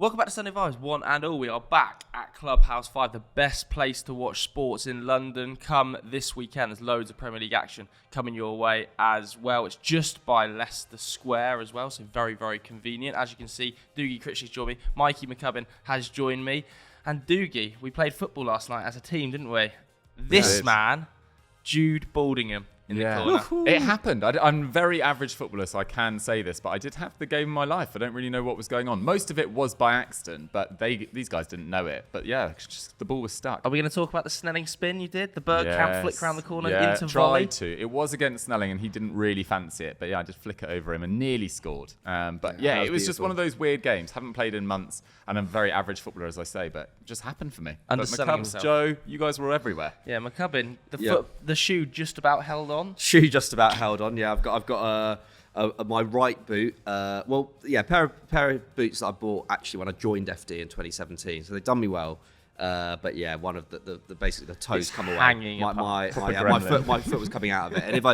Welcome back to Sunday Vibes, one and all. We are back at Clubhouse 5, the best place to watch sports in London. Come this weekend, there's loads of Premier League action coming your way as well. It's just by Leicester Square as well, so very, very convenient. As you can see, Doogie Critchley's joined me, Mikey McCubbin has joined me. And Doogie, we played football last night as a team, didn't we? This man, Jude Baldingham. In the corner. Woo-hoo. It happened. I'm a very average footballer, so I can say this, but I did have the game of my life. I don't really know what was going on. Most of it was by accident, but these guys didn't know it. But yeah, just the ball was stuck. Are we going to talk about the Snelling spin you did? The Bergkamp flick around the corner into volley? volley? To. It was against Snelling, and he didn't really fancy it. But yeah, I did flick it over him and nearly scored. But yeah, it was just one of those weird games. Haven't played in months, and I'm a very average footballer, as I say, but it just happened for me. But McCubbs, Joe, you guys were everywhere. Yeah, McCubbin, the shoe just about held on. Shoe just about held on. Yeah, I've got my right boot. Pair of boots that I bought actually when I joined FD in 2017. So they've done me well. But yeah, one of the basically the toes come away. My foot was coming out of it. And if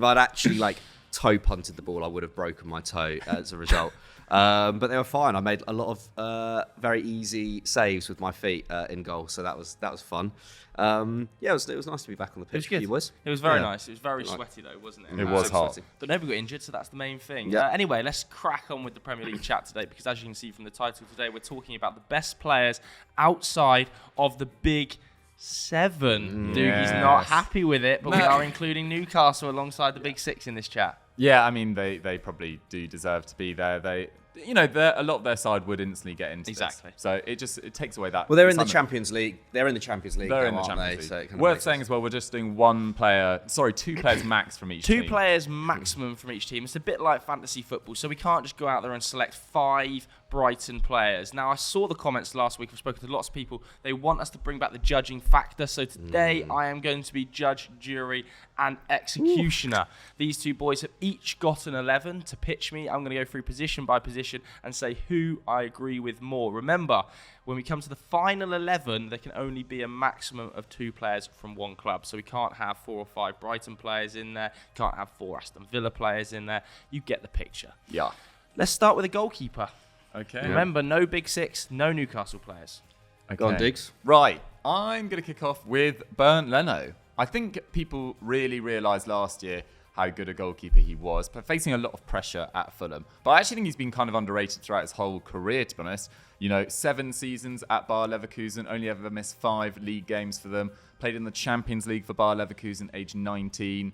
I'd actually toe punted the ball, I would have broken my toe as a result. But they were fine. I made a lot of very easy saves with my feet in goal, so that was fun. It was nice to be back on the pitch. It was good. It was very nice. It was very sweaty though, wasn't it? It was hot. But nobody got injured, so that's the main thing. Yeah. Anyway, let's crack on with the Premier League chat today, because as you can see from the title today, we're talking about the best players outside of the Big Seven. Doogie's not happy with it, but we are including Newcastle alongside the Big Six in this chat. Yeah, I mean, they probably do deserve to be there. A lot of their side would instantly get into this. So it takes away that. Well, they're in the Champions League. They're in the Champions League. They're in the Champions League. Worth saying as well, we're just doing two players max from each team. Two players maximum from each team. It's a bit like fantasy football, so we can't just go out there and select 5 Brighton players. Now, I saw the comments last week. I've spoken to lots of people. They want us to bring back the judging factor. So today, I am going to be judge, jury, and executioner. These two boys have each got an 11 to pitch me. I'm going to go through position by position and say who I agree with more. Remember, when we come to the final 11, there can only be a maximum of 2 players from one club. So we can't have 4 or 5 Brighton players in there. Can't have 4 Aston Villa players in there. You get the picture. Yeah. Let's start with a goalkeeper. Okay. Remember, no Big Six, no Newcastle players. Okay. Go on, Diggs. Right. I'm going to kick off with Bernd Leno. I think people really realised last year how good a goalkeeper he was, but facing a lot of pressure at Fulham. But I actually think he's been kind of underrated throughout his whole career, to be honest. 7 seasons at Bayer Leverkusen, only ever missed 5 league games for them. Played in the Champions League for Bayer Leverkusen, age 19.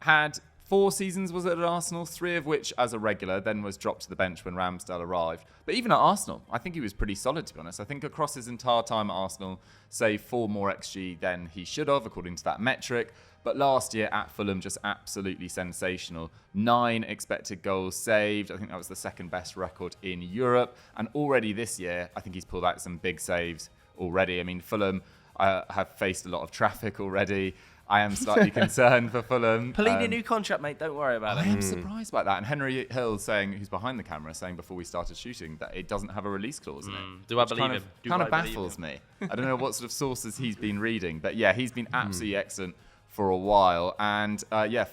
Had 4 seasons, was it, at Arsenal, 3 of which as a regular, then was dropped to the bench when Ramsdale arrived. But even at Arsenal, I think he was pretty solid, to be honest. I think across his entire time at Arsenal, saved 4 more XG than he should have, according to that metric. But last year at Fulham, just absolutely sensational. 9 expected goals saved. I think that was the second best record in Europe. And already this year, I think he's pulled out some big saves already. I mean, Fulham have faced a lot of traffic already. I am slightly concerned for Fulham. Polini, new contract, mate. Don't worry about it. I am surprised by that. And Henry Hill who's behind the camera, saying before we started shooting that it doesn't have a release clause in it. Do I believe him? Kind of baffles me. I don't know what sort of sources he's been reading, but yeah, he's been absolutely excellent for a while. And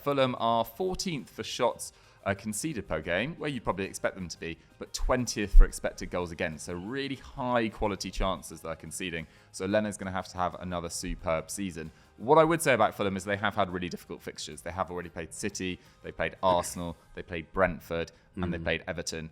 Fulham are 14th for shots conceded per game, where you probably expect them to be, but 20th for expected goals against. So really high quality chances they're conceding. So Leno's going to have another superb season. What I would say about Fulham is they have had really difficult fixtures. They have already played City, they played Arsenal, they played Brentford, and they played Everton.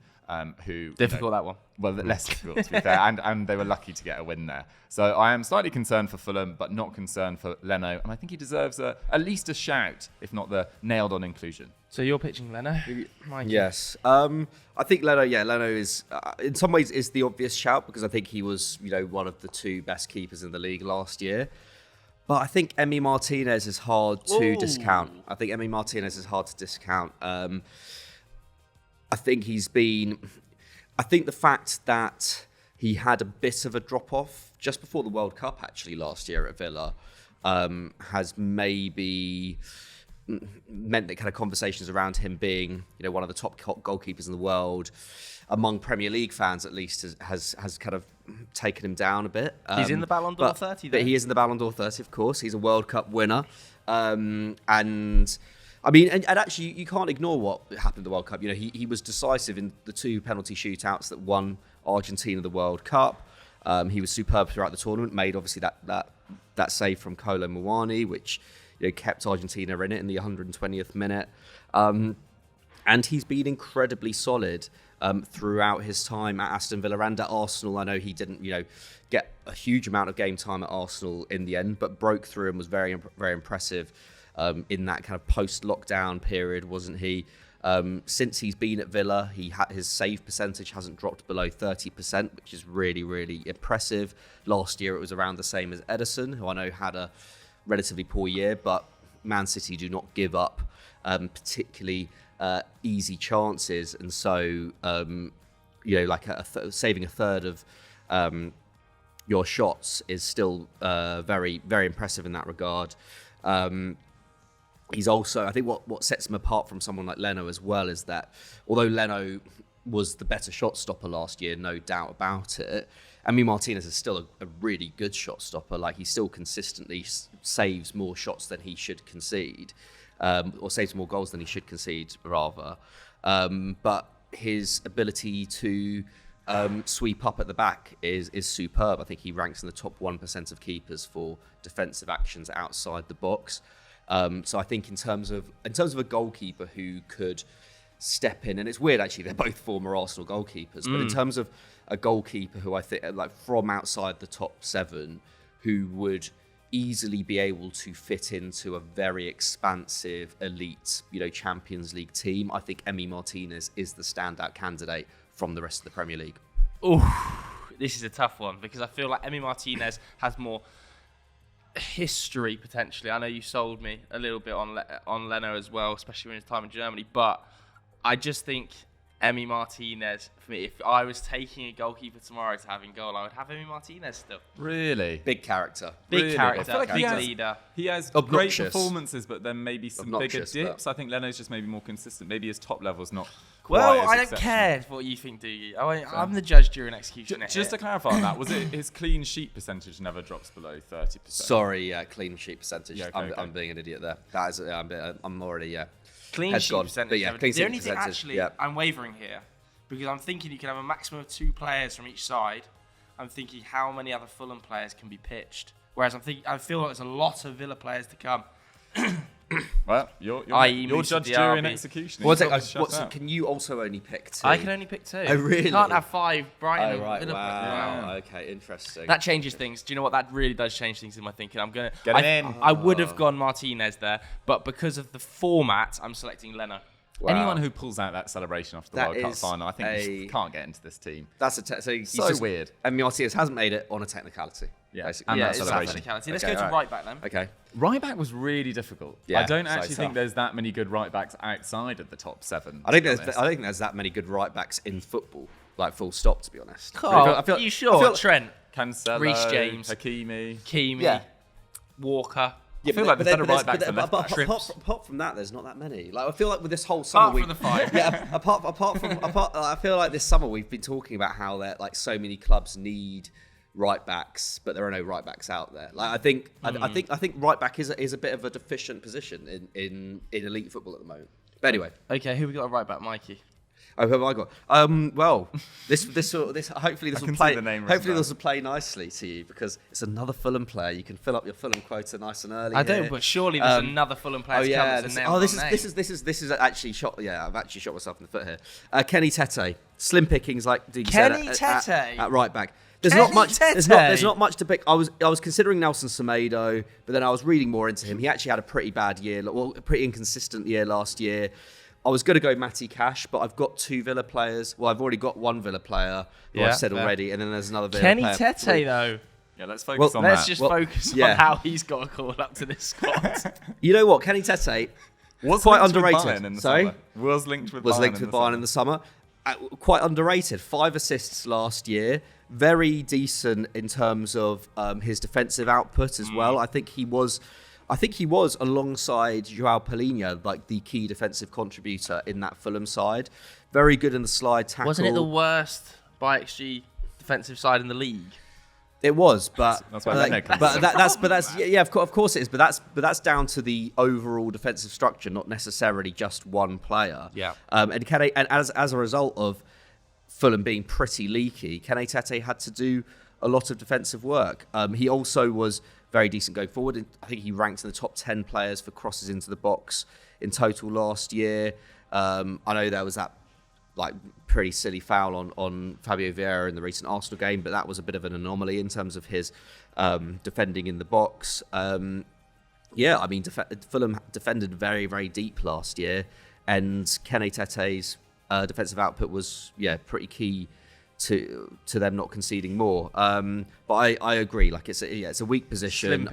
Difficult, that one. Well, less difficult, to be fair, and they were lucky to get a win there. So I am slightly concerned for Fulham, but not concerned for Leno, and I think he deserves at least a shout, if not the nailed-on inclusion. So you're pitching Leno? Mikey? Yes. I think Leno is, in some ways, is the obvious shout, because I think he was, one of the 2 best keepers in the league last year. But I think Emi Martinez is hard to discount. I think the fact that he had a bit of a drop-off just before the World Cup, actually, last year at Villa, has maybe meant that kind of conversations around him being, one of the top goalkeepers in the world, among Premier League fans at least, has kind of taken him down a bit. He's in the Ballon d'Or 30, though. But he is in the Ballon d'Or 30, of course. He's a World Cup winner. And I mean, and actually, you can't ignore what happened in the World Cup. You know, he was decisive in the 2 penalty shootouts that won Argentina the World Cup. He was superb throughout the tournament. Made obviously that save from Kolo Muani, which kept Argentina in it in the 120th minute. And he's been incredibly solid throughout his time at Aston Villa and at Arsenal. I know he didn't, get a huge amount of game time at Arsenal in the end, but broke through and was very, very impressive in that kind of post-lockdown period, wasn't he? Since he's been at Villa, his save percentage hasn't dropped below 30%, which is really, really impressive. Last year, it was around the same as Ederson, who I know had a relatively poor year, but Man City do not give up particularly easy chances, and so like saving a third of your shots is still very, very impressive in that regard. He's also, I think what sets him apart from someone like Leno as well is that although Leno was the better shot stopper last year, no doubt about it, Emi Martinez is still a really good shot stopper. Like, he still consistently saves more shots than he should concede, or saves more goals than he should concede, rather. But his ability to sweep up at the back is superb. I think he ranks in the top 1% of keepers for defensive actions outside the box. So I think in terms of a goalkeeper who could step in, and it's weird actually, they're both former Arsenal goalkeepers, but in terms of a goalkeeper who I think, like, from outside the top 7, who would easily be able to fit into a very expansive elite, Champions League team, I think Emi Martinez is the standout candidate from the rest of the Premier League. Oh, this is a tough one because I feel like Emi Martinez has more history potentially. I know you sold me a little bit on Leno as well, especially in his time in Germany, but I just think Emi Martinez, for me, if I was taking a goalkeeper tomorrow to have in goal, I would have Emi Martinez still. Really? Big character. Big character. I feel like big leader. He has Obnoxious. great performances, but then maybe some bigger dips. I think Leno's just maybe more consistent. Maybe his top level's not quite Well, as I don't exceptional. care what you think, do you? I'm the judge during execution. Just to clarify on that, was it his clean sheet percentage never drops below 30%? Sorry, clean sheet percentage. Yeah, okay. I'm being an idiot there. That is, I'm already, Clean head's sheet gone. percentage. But yeah, never- clean the sheet only thing, percentage, actually, yeah. I'm wavering here because I'm thinking you can have a maximum of 2 players from each side. I'm thinking how many other Fulham players can be pitched. Whereas I feel like there's a lot of Villa players to come. Well, you're Musa judge, Diaby. jury, and execution. What's You've it? got to shut out. Can you also only pick 2? I can only pick 2. Oh, really? You can't have 5 Brighton Oh, and right. Villa. Wow. Okay, interesting. That changes things. Do you know what? That really does change things in my thinking. Get him in. I would have gone Martinez there, but because of the format, I'm selecting Leno. Wow. Anyone who pulls out that celebration after the That World Cup is final, I think you can't get into this team. That's So weird. And Martinez hasn't made it on a technicality. Yeah, basically. and Yeah, that it's a celebration. technicality. Let's Okay, go to alright. right back then. Okay. Right back was really difficult. Yeah, I don't so actually think tough. there's that many good right backs outside of the top 7. I don't to be think honest. there's that many good right backs in football, like full stop, to be honest. You sure? Trent, Cancelo, Reece James. Hakimi. Keamy, Yeah. Walker. I feel like there's better right backs than left but backs. apart from that, there's not that many. Like, I feel like with this whole summer, Apart from the 5. yeah. Apart from, I feel like this summer we've been talking about how that, like, so many clubs need right backs, but there are no right backs out there. Like, I think right back is a bit of a deficient position in elite football at the moment. But anyway, Okay, who we got a right back, Mikey? oh, who have I got? Well, this hopefully this I will can play. see the name written Hopefully down. this will play nicely to you because it's another Fulham player. You can fill up your Fulham quota nice and early. I don't, here. but surely there's another Fulham player Oh to yeah, come. this is actually shot. Yeah, I've actually shot myself in the foot here. Kenny Tete, slim pickings like Dean Kenny said Tete? at right back. There's Kenny not much. Tete? There's not much to pick. I was considering Nelson Semedo, but then I was reading more into him. He actually had a pretty bad year, a pretty inconsistent year last year. I was going to go Matty Cash, but I've got 2 Villa players. Well, I've already got 1 Villa player, who Yeah, I've said fair. already, and then there's another Villa Kenny player. Tete, though. Yeah, let's focus on Let's that. just Well, focus yeah. on how he's got a call up to this squad. You know what? Kenny Tete, Was quite linked with underrated. Bayern in the Sorry? summer. Was linked with was Bayern linked in with the Bayern summer. in the summer. Quite underrated. 5 assists last year. Very decent in terms of his defensive output as well. I think he was alongside Joao Palhinha, like the key defensive contributor in that Fulham side. Very good in the slide tackle. Wasn't it the worst by XG defensive side in the league? It was, but That's why Leno comes in. of course it is. But that's down to the overall defensive structure, not necessarily just one player. Yeah. And as a result of Fulham being pretty leaky, Kene Tete had to do a lot of defensive work. He also was very decent going forward. I think he ranked in the top 10 players for crosses into the box in total last year. I know there was that pretty silly foul on Fabio Vieira in the recent Arsenal game, but that was a bit of an anomaly in terms of his defending in the box. Fulham defended very, very deep last year, and Kene Tete's defensive output was pretty key to them not conceding more. But I agree, it's a weak position.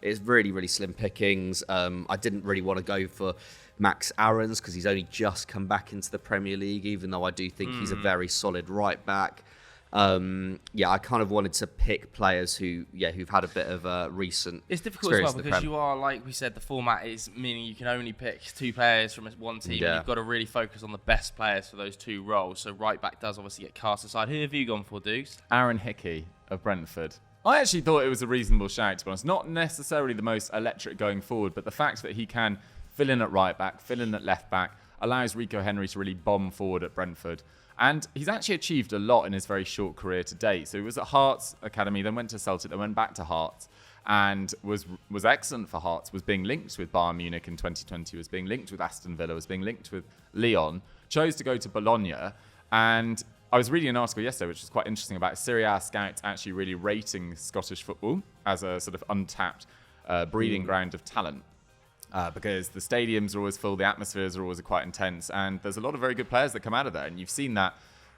It's really, really slim pickings. I didn't really want to go for Max Aarons because he's only just come back into the Premier League, even though I do think he's a very solid right back. I kind of wanted to pick players who've had a bit of a recent. It's difficult as well because you are, like we said, the format is meaning you can only pick 2 players from one team. Yeah. You've got to really focus on the best players for those 2 roles. So right back does obviously get cast aside. Who have you gone for, Dukes? Aaron Hickey of Brentford. I actually thought it was a reasonable shout, to be honest. Not necessarily the most electric going forward, but the fact that he can fill in at right back, fill in at left back, allows Rico Henry to really bomb forward at Brentford. And he's actually achieved a lot in his very short career to date. So he was at Hearts Academy, then went to Celtic, then went back to Hearts, and was excellent for Hearts, was being linked with Bayern Munich in 2020, was being linked with Aston Villa, was being linked with Lyon, chose to go to Bologna. And I was reading an article yesterday, which was quite interesting, about Serie A scouts actually really rating Scottish football as a sort of untapped breeding ground of talent. Because the stadiums are always full, the atmospheres are always quite intense, and there's a lot of very good players that come out of there. And you've seen that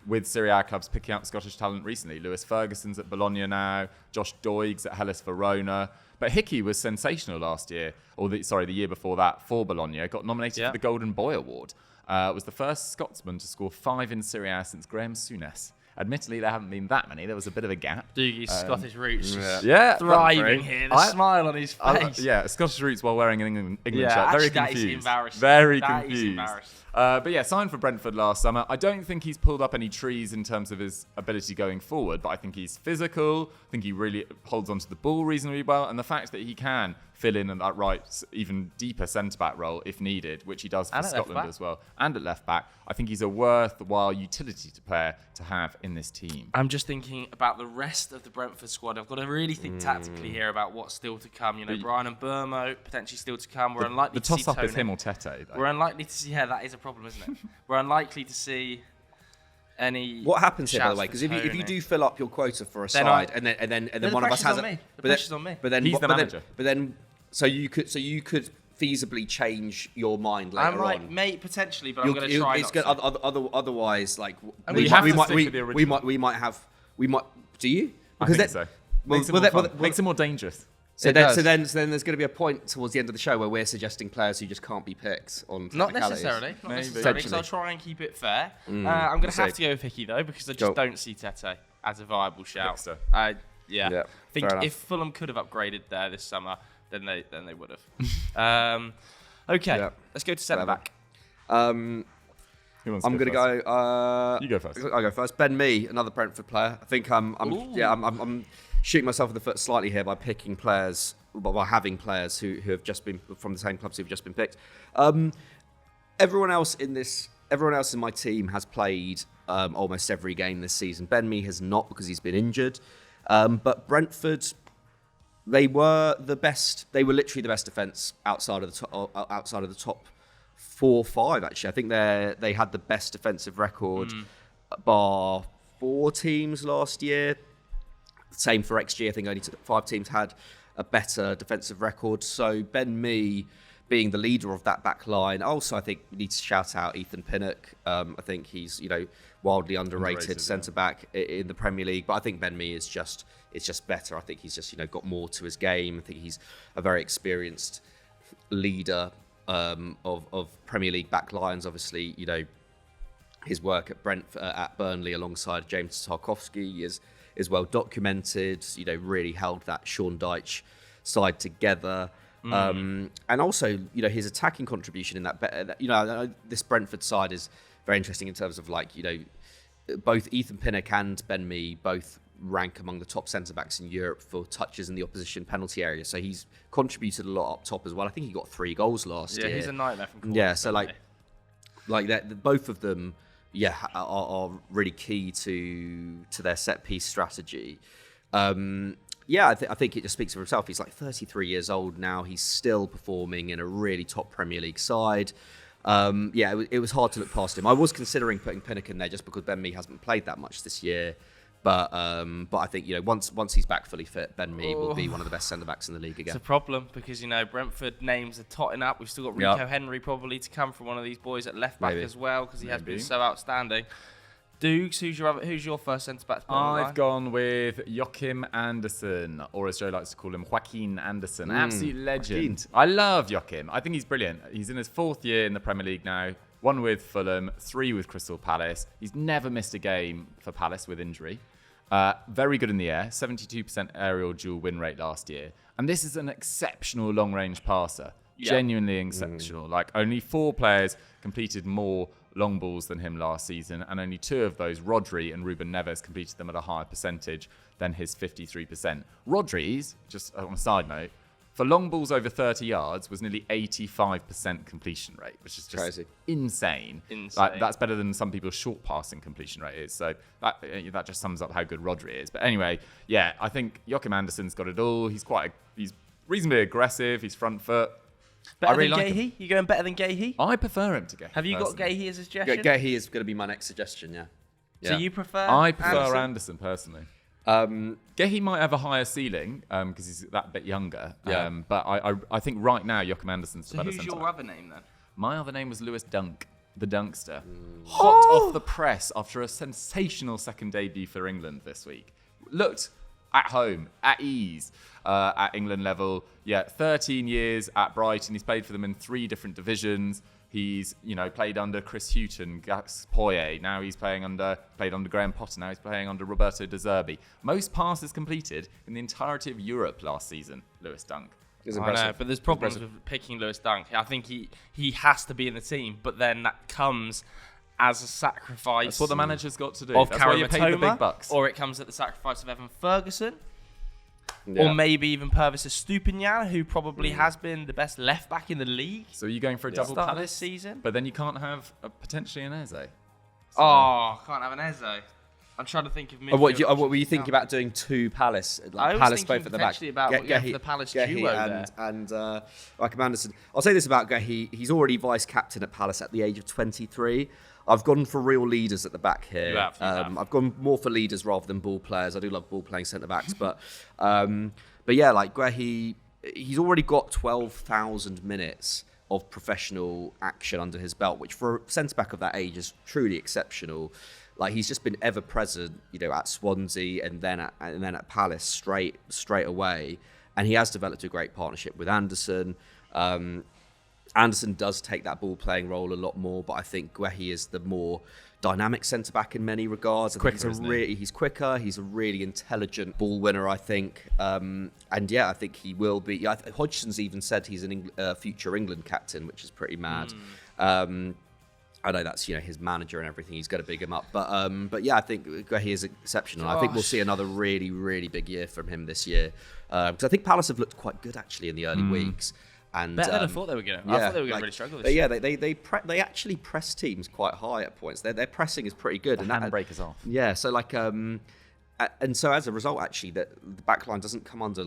with Serie A clubs picking up Scottish talent recently. Lewis Ferguson's at Bologna now, Josh Doig's at Hellas Verona. But Hickey was sensational last year, the year before that, for Bologna. Got nominated for the Golden Boy Award. Was the first Scotsman to score 5 in Serie A since Graham Souness. Admittedly, there haven't been that many. There was a bit of a gap. Dougie's Scottish roots thriving here. The smile on his face. Scottish roots while wearing an England shirt. Very confused. That is embarrassing. Very confused. Signed for Brentford last summer. I don't think he's pulled up any trees in terms of his ability going forward, but I think he's physical. I think he really holds onto the ball reasonably well. And the fact that he can fill in that right, even deeper centre-back role if needed, which he does for Scotland as well, and at left-back, I think he's a worthwhile utility player to have in this team. I'm just thinking about the rest of the Brentford squad. I've got to really think tactically here about what's still to come. You know, Brian and Burmo, potentially still to come. We're unlikely to see the toss-up is him or Tete, though. We're unlikely to see... Yeah, that is a problem, isn't it? We're unlikely to see... What happens here, by the way? Because if you do fill up your quota for a side, and then one of us has the pressure's on me. But then he's the manager. So you could feasibly change your mind later on. Mate, potentially, but I'm going to try not to. Otherwise, we might have. Do you? Because I think so. Makes it more dangerous. So then there's going to be a point towards the end of the show where we're suggesting players who just can't be picked on Not necessarily, because I'll try and keep it fair. I'm going to have to go with Hickey, though, because I just don't see Tete as a viable shout. I think if Fulham could have upgraded there this summer, then they would have. Let's go to centre-back. I'm going to go... you go first. I'll go first. Ben Mee, another Brentford player. I think I'm shooting myself in the foot slightly here by picking players, by having players who have just been from the same clubs who've just been picked. Everyone else in my team has played almost every game this season. Ben Mee has not because he's been injured. But Brentford, they were the best. They were literally the best defence outside of the top 4 or 5. Actually, I think they had the best defensive record, bar 4 teams last year. Same for XG. I think only 5 teams had a better defensive record. So Ben Mee being the leader of that back line. Also, I think we need to shout out Ethan Pinnock. I think he's wildly underrated centre back in the Premier League. But I think Ben Mee is just better. I think he's just got more to his game. I think he's a very experienced leader of Premier League back lines. Obviously, his work at Burnley alongside James Tarkowski is well documented. Really held that Sean Dyche side together. And also, his attacking contribution in that. This Brentford side is very interesting in terms of both Ethan Pinnock and Ben Mee both rank among the top centre-backs in Europe for touches in the opposition penalty area. So he's contributed a lot up top as well. I think he got 3 goals last year. Yeah, he's a nightmare from corners. Yeah, so like that, both of them, are really key to their set-piece strategy. I think it just speaks for himself. He's like 33 years old now. He's still performing in a really top Premier League side. It was hard to look past him. I was considering putting Pinnock in there just because Ben Mee hasn't played that much this year. But I think once he's back fully fit, Ben Mee will be one of the best centre backs in the league again. It's a problem because Brentford names are totting up. We've still got Rico Henry probably to come from one of these boys at left back as well because he has been so outstanding. Dukes, who's your first centre back? I've gone with Joachim Andersen, or as Joe likes to call him, Joaquin Andersen. Absolute legend. I love Joachim. I think he's brilliant. He's in his 4th year in the Premier League now. 1 with Fulham, 3 with Crystal Palace. He's never missed a game for Palace with injury. Very good in the air, 72% aerial dual win rate last year. And this is an exceptional long-range passer. Genuinely exceptional. Like, only 4 players completed more long balls than him last season, and only 2 of those, Rodri and Ruben Neves, completed them at a higher percentage than his 53%. Rodri's, just on a side note, for long balls over 30 yards was nearly 85% completion rate, which is just crazy. Insane. Like, that's better than some people's short passing completion rate is. So that just sums up how good Rodri is. But anyway, I think Joachim Andersen's got it all. He's reasonably aggressive. He's front foot. Better than Gahey? You going better than Gahey? I prefer him to Gahey. Have you got Gahey as a suggestion? Gahey is going to be my next suggestion, yeah. So you prefer I prefer Andersen personally. Gahey might have a higher ceiling because he's that bit younger. But I think right now Joachim Andersen's the better centre. So who's your other name then? My other name was Lewis Dunk, the Dunkster. Hot off the press after a sensational second debut for England this week. Looked at home, at ease, at England level. 13 years at Brighton. He's played for them in 3 different divisions. He's, played under Chris Hughton, Gas Poyet. Now he's played under Graham Potter. Now he's playing under Roberto De Zerbi. Most passes completed in the entirety of Europe last season, Lewis Dunk. I know, but there's problems with picking Lewis Dunk. I think he has to be in the team, but then that comes as a sacrifice. That's what the manager's got to do. Of That's why you pay the big bucks. Or it comes at the sacrifice of Evan Ferguson. Or maybe even Purvis Estupiñán, who probably has been the best left back in the league. So are you going for a double start this season? But then you can't have potentially an Eze. Can't have an Eze. I'm trying to think of midfield. What were you thinking about doing 2 Palace? I was Palace thinking both at the back. About the Palace duo there. And Joachim Andersen. I'll say this about Gahey. He's already vice captain at Palace at the age of 23. I've gone for real leaders at the back here. You have. I've gone more for leaders rather than ball players. I do love ball playing centre backs, but like Gahey, he's already got 12,000 minutes of professional action under his belt, which for a centre back of that age is truly exceptional. Like, he's just been ever present, at Swansea and then at Palace straight away, and he has developed a great partnership with Andersen. Andersen does take that ball playing role a lot more, but I think Gahey is the more dynamic centre back in many regards. He's quicker. He's a really intelligent ball winner, I think. I think he will be. Hodgson's even said he's a future England captain, which is pretty mad. I know that's his manager and everything. He's got to big him up, but I think Gahey is exceptional. I think we'll see another really, really big year from him this year because I think Palace have looked quite good actually in the early weeks. And better than I thought they were going. I thought they were going to really struggle this year. They actually press teams quite high at points. Their pressing is pretty good. The handbrake is off. Yeah, so and so as a result, actually, the back line doesn't come under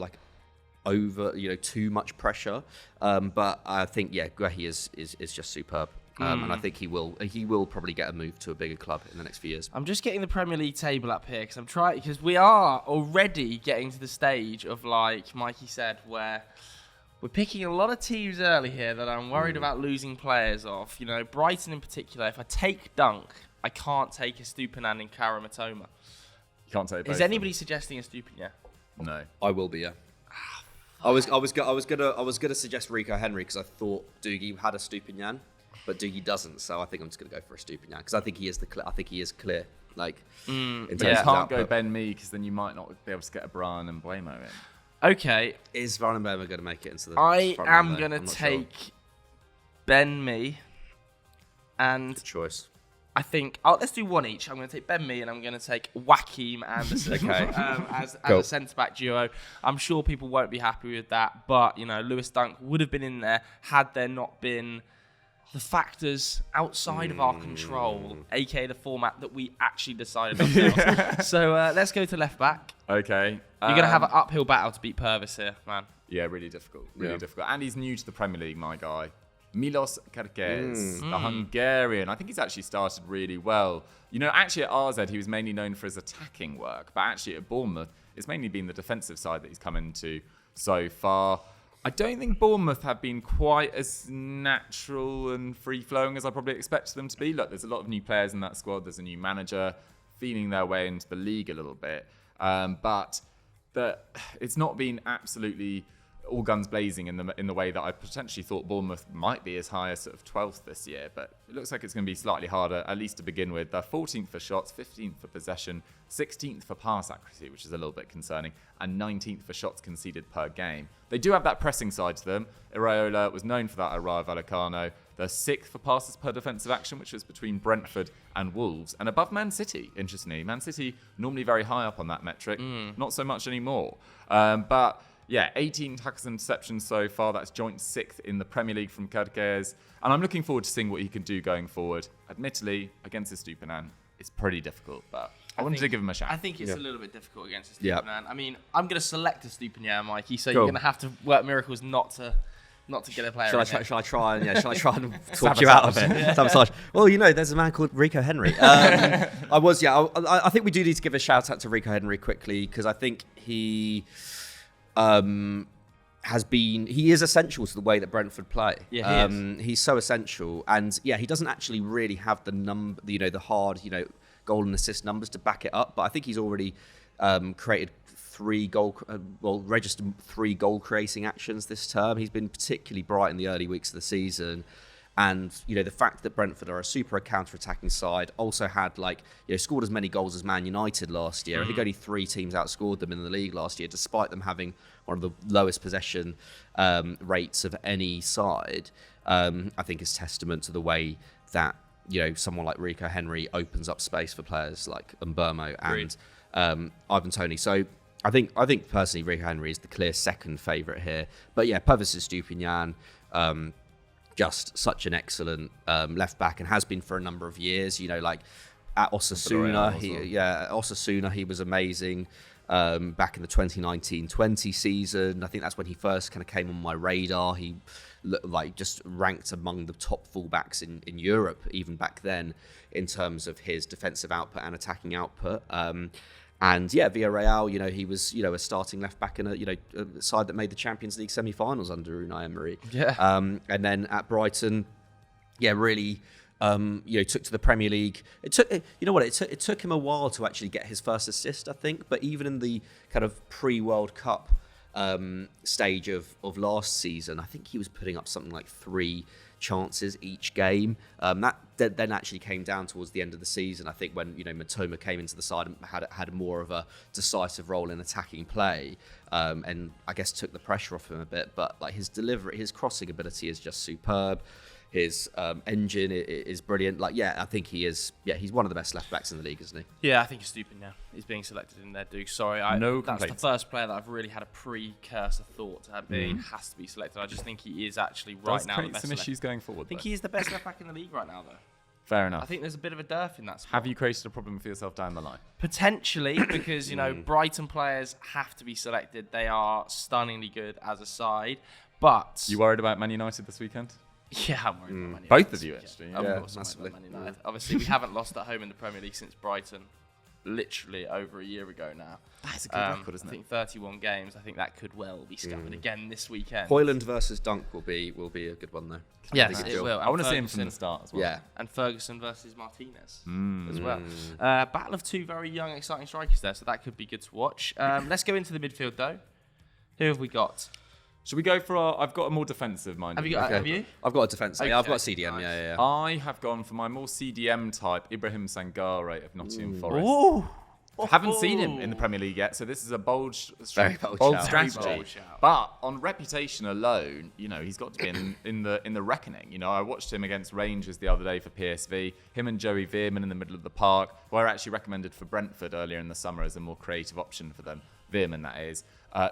over too much pressure. But I think Gahey is just superb. And I think he will probably get a move to a bigger club in the next few years. I'm just getting the Premier League table up here because we are already getting to the stage of, like Mikey said, where we're picking a lot of teams early here that I'm worried about losing players off. Brighton in particular. If I take Dunk, I can't take Estupiñán and Karamatoma. You can't take both. Is anybody suggesting Estupiñán? No. I will be, yeah. I was gonna suggest Rico Henry because I thought Doogie had Estupiñán, but Doogie doesn't. So I think I'm just gonna go for Estupiñán because I think he is clear. You can't go Ben Mee because then you might not be able to get a Brian and Blamo in. Okay. Is Varane and Bema going to make it into the I am going to take Ben Mee and... Good choice. I think let's do one each. I'm going to take Ben Mee and I'm going to take Joachim Anderson as a centre-back duo. I'm sure people won't be happy with that, but Lewis Dunk would have been in there had there not been the factors outside of our control, aka the format that we actually decided ourselves. So let's go to left back. Okay. You're going to have an uphill battle to beat Purvis here, man. Yeah, really difficult. Really difficult. And he's new to the Premier League, my guy. Milos Kerkez, the Hungarian. I think he's actually started really well. Actually at RZ, he was mainly known for his attacking work, but actually at Bournemouth, it's mainly been the defensive side that he's come into so far. I don't think Bournemouth have been quite as natural and free-flowing as I probably expected them to be. Look, there's a lot of new players in that squad. There's a new manager feeling their way into the league a little bit. But it's not been absolutely all guns blazing in the way that I potentially thought Bournemouth might be as high as sort of 12th this year, but it looks like it's going to be slightly harder, at least to begin with. They're 14th for shots, 15th for possession, 16th for pass accuracy, which is a little bit concerning, and 19th for shots conceded per game. They do have that pressing side to them. Iraola was known for that at Rayo Vallecano. They're 6th for passes per defensive action, which was between Brentford and Wolves, and above Man City, interestingly. Man City normally very high up on that metric, not so much anymore. But yeah, 18 tackles and interceptions so far. That's joint 6th in the Premier League from Kerkez. And I'm looking forward to seeing what he can do going forward. Admittedly, against Estupiñán, it's pretty difficult, but I wanted to give him a shot. I think it's a little bit difficult against Estupiñán. I mean, I'm going to select Estupiñán, Mikey, so you're going to have to work miracles not to get a player. Shall I try and talk you out of it? Sabotage. Well, there's a man called Rico Henry. I think we do need to give a shout out to Rico Henry quickly, because I think he he is essential to the way that Brentford play. Yeah, he is. He's so essential, and he doesn't actually really have the hard, goal and assist numbers to back it up. But I think he's already created registered 3 goal creating actions this term. He's been particularly bright in the early weeks of the season. And, the fact that Brentford are a super counter-attacking side, also had scored as many goals as Man United last year. I think only 3 teams outscored them in the league last year, despite them having one of the lowest possession rates of any side. I think is testament to the way that, someone like Rico Henry opens up space for players like Mbeumo and Ivan Toney. So I think personally Rico Henry is the clear second favourite here. But yeah, Purvis Estupiñán, just such an excellent left back, and has been for a number of years. At Osasuna, he was amazing back in the 2019-20 season. I think that's when he first kind of came on my radar. He just ranked among the top fullbacks in Europe even back then in terms of his defensive output and attacking output. And Villarreal, he was, a starting left back in a side that made the Champions League semi-finals under Unai Emery. Yeah. And then at Brighton, really, took to the Premier League. It took him a while to actually get his first assist, I think. But even in the kind of pre-World Cup stage of last season, I think he was putting up something like 3 chances each game. That then actually came down towards the end of the season, I think, when Matoma came into the side and had more of a decisive role in attacking play, and I guess took the pressure off him a bit. But his delivery, his crossing ability is just superb. His engine is brilliant. I think he is. Yeah, he's one of the best left backs in the league, isn't he? Yeah, I think he's stupid now. He's being selected in there, Duke. Sorry, that's the first player that I've really had a precursor thought to being has to be selected. I just think he is actually right now the best. Some issues going forward. I think he is the best left back in the league right now, though. Fair enough. I think there's a bit of a dearth in that spot. Have you created a problem for yourself down the line? Potentially, because Brighton players have to be selected. They are stunningly good as a side, but You worried about Man United this weekend? Yeah, I'm worried about Man United. Both of you, actually. Yeah, of course, massively. Man United. Obviously, we haven't lost at home in the Premier League since Brighton, literally over a year ago now. That's a good record, isn't it? I think 31 games. I think that could well be scuppered again this weekend. Hoyland versus Dunk will be a good one, though. Yes, it will. I want to see him from the start as well. Yeah. And Ferguson versus Martinez as well. Battle of 2 very young, exciting strikers there, so that could be good to watch. Let's go into the midfield, though. Who have we got? Should we go for I've got a more defensive mind. Have you? I've got a defensive. Okay. I've got a CDM. Nice. Yeah. I have gone for my more CDM type, Ibrahim Sangare of Nottingham Forest. Oh, Haven't seen him in the Premier League yet, so this is a bold Very bold shout. strategy. Very bold shout. But on reputation alone, he's got to be in the reckoning. I watched him against Rangers the other day for PSV. Him and Joey Veerman in the middle of the park were actually recommended for Brentford earlier in the summer as a more creative option for them. Veerman, that is,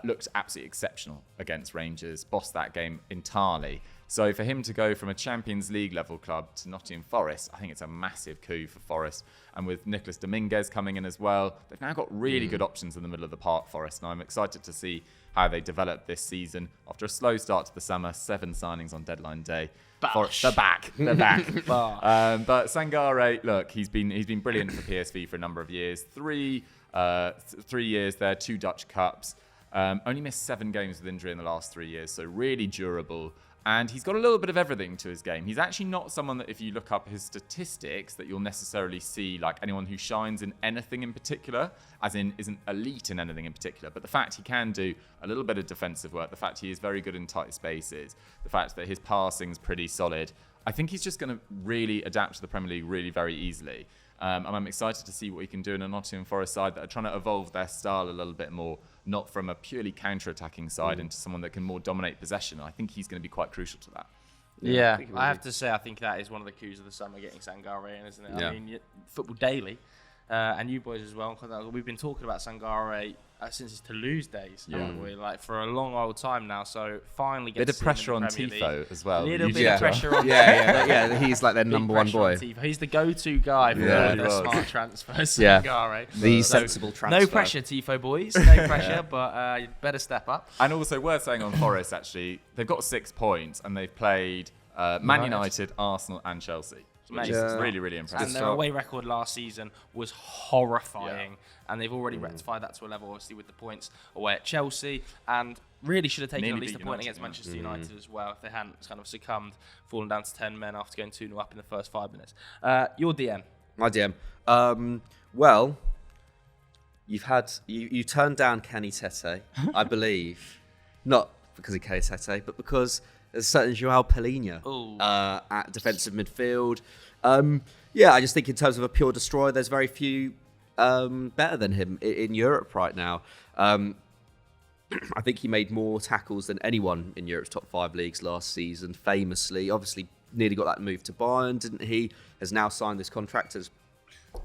looked absolutely exceptional against Rangers, bossed that game entirely. So for him to go from a Champions League level club to Nottingham Forest, I think it's a massive coup for Forest. And with Nicolas Dominguez coming in as well, they've now got really good options in the middle of the park, Forest. And I'm excited to see how they develop this season. After a slow start to the summer, 7 signings on deadline day. They're back. They're back. But Sangare, look, he's been brilliant for PSV for a number of years. 3 years there, 2 Dutch Cups. Only missed 7 games with injury in the last 3 years, so really durable. And he's got a little bit of everything to his game. He's actually not someone that, if you look up his statistics, that you'll necessarily see like anyone who shines in anything in particular, as in isn't elite in anything in particular. But the fact he can do a little bit of defensive work, the fact he is very good in tight spaces, the fact that his passing's pretty solid, I think he's just going to really adapt to the Premier League really very easily. And I'm excited to see what he can do in a Nottingham Forest side that are trying to evolve their style a little bit more, not from a purely counter-attacking side into someone that can more dominate possession. I think he's going to be quite crucial to that. Yeah, I have to say, I think that is one of the coups of the summer, getting Sangare in, isn't it? Yeah. I mean, Football Daily, and you boys as well, we've been talking about Sangare since his Toulouse days, haven't we? Like, for a long old time now, so finally Bit gets of to pressure see him on in the Premier Tifo League. as well. A little bit Yeah. of pressure on Yeah. He's like their Big number one pressure boy. on Tifo. He's the go-to guy for Yeah, all he their was. smart transfers, Yeah. Sangare. The So, sensible transfer. no pressure, Tifo boys, no pressure, but you better step up. And also worth saying on Forest, actually, they've got 6 points and they've played Man United, Arsenal and Chelsea. Which is Yeah. really, really impressive. And their away record last season was horrifying, and they've already rectified that to a level, obviously, with the points away at Chelsea, and really should have taken Nearly at least a beat point United, against Manchester United as well, if they hadn't kind of succumbed, fallen down to 10 men after going 2-0 up in the first 5 minutes. Your DM. My DM. Well, you turned down Kenny Tete, I believe, not because of Kenny Tete, but because there's a certain Joao Palhinha at defensive midfield. I just think in terms of a pure destroyer, there's very few better than him in Europe right now. I think he made more tackles than anyone in Europe's top 5 leagues last season, famously. Obviously, nearly got that move to Bayern, didn't he? Has now signed this contract, as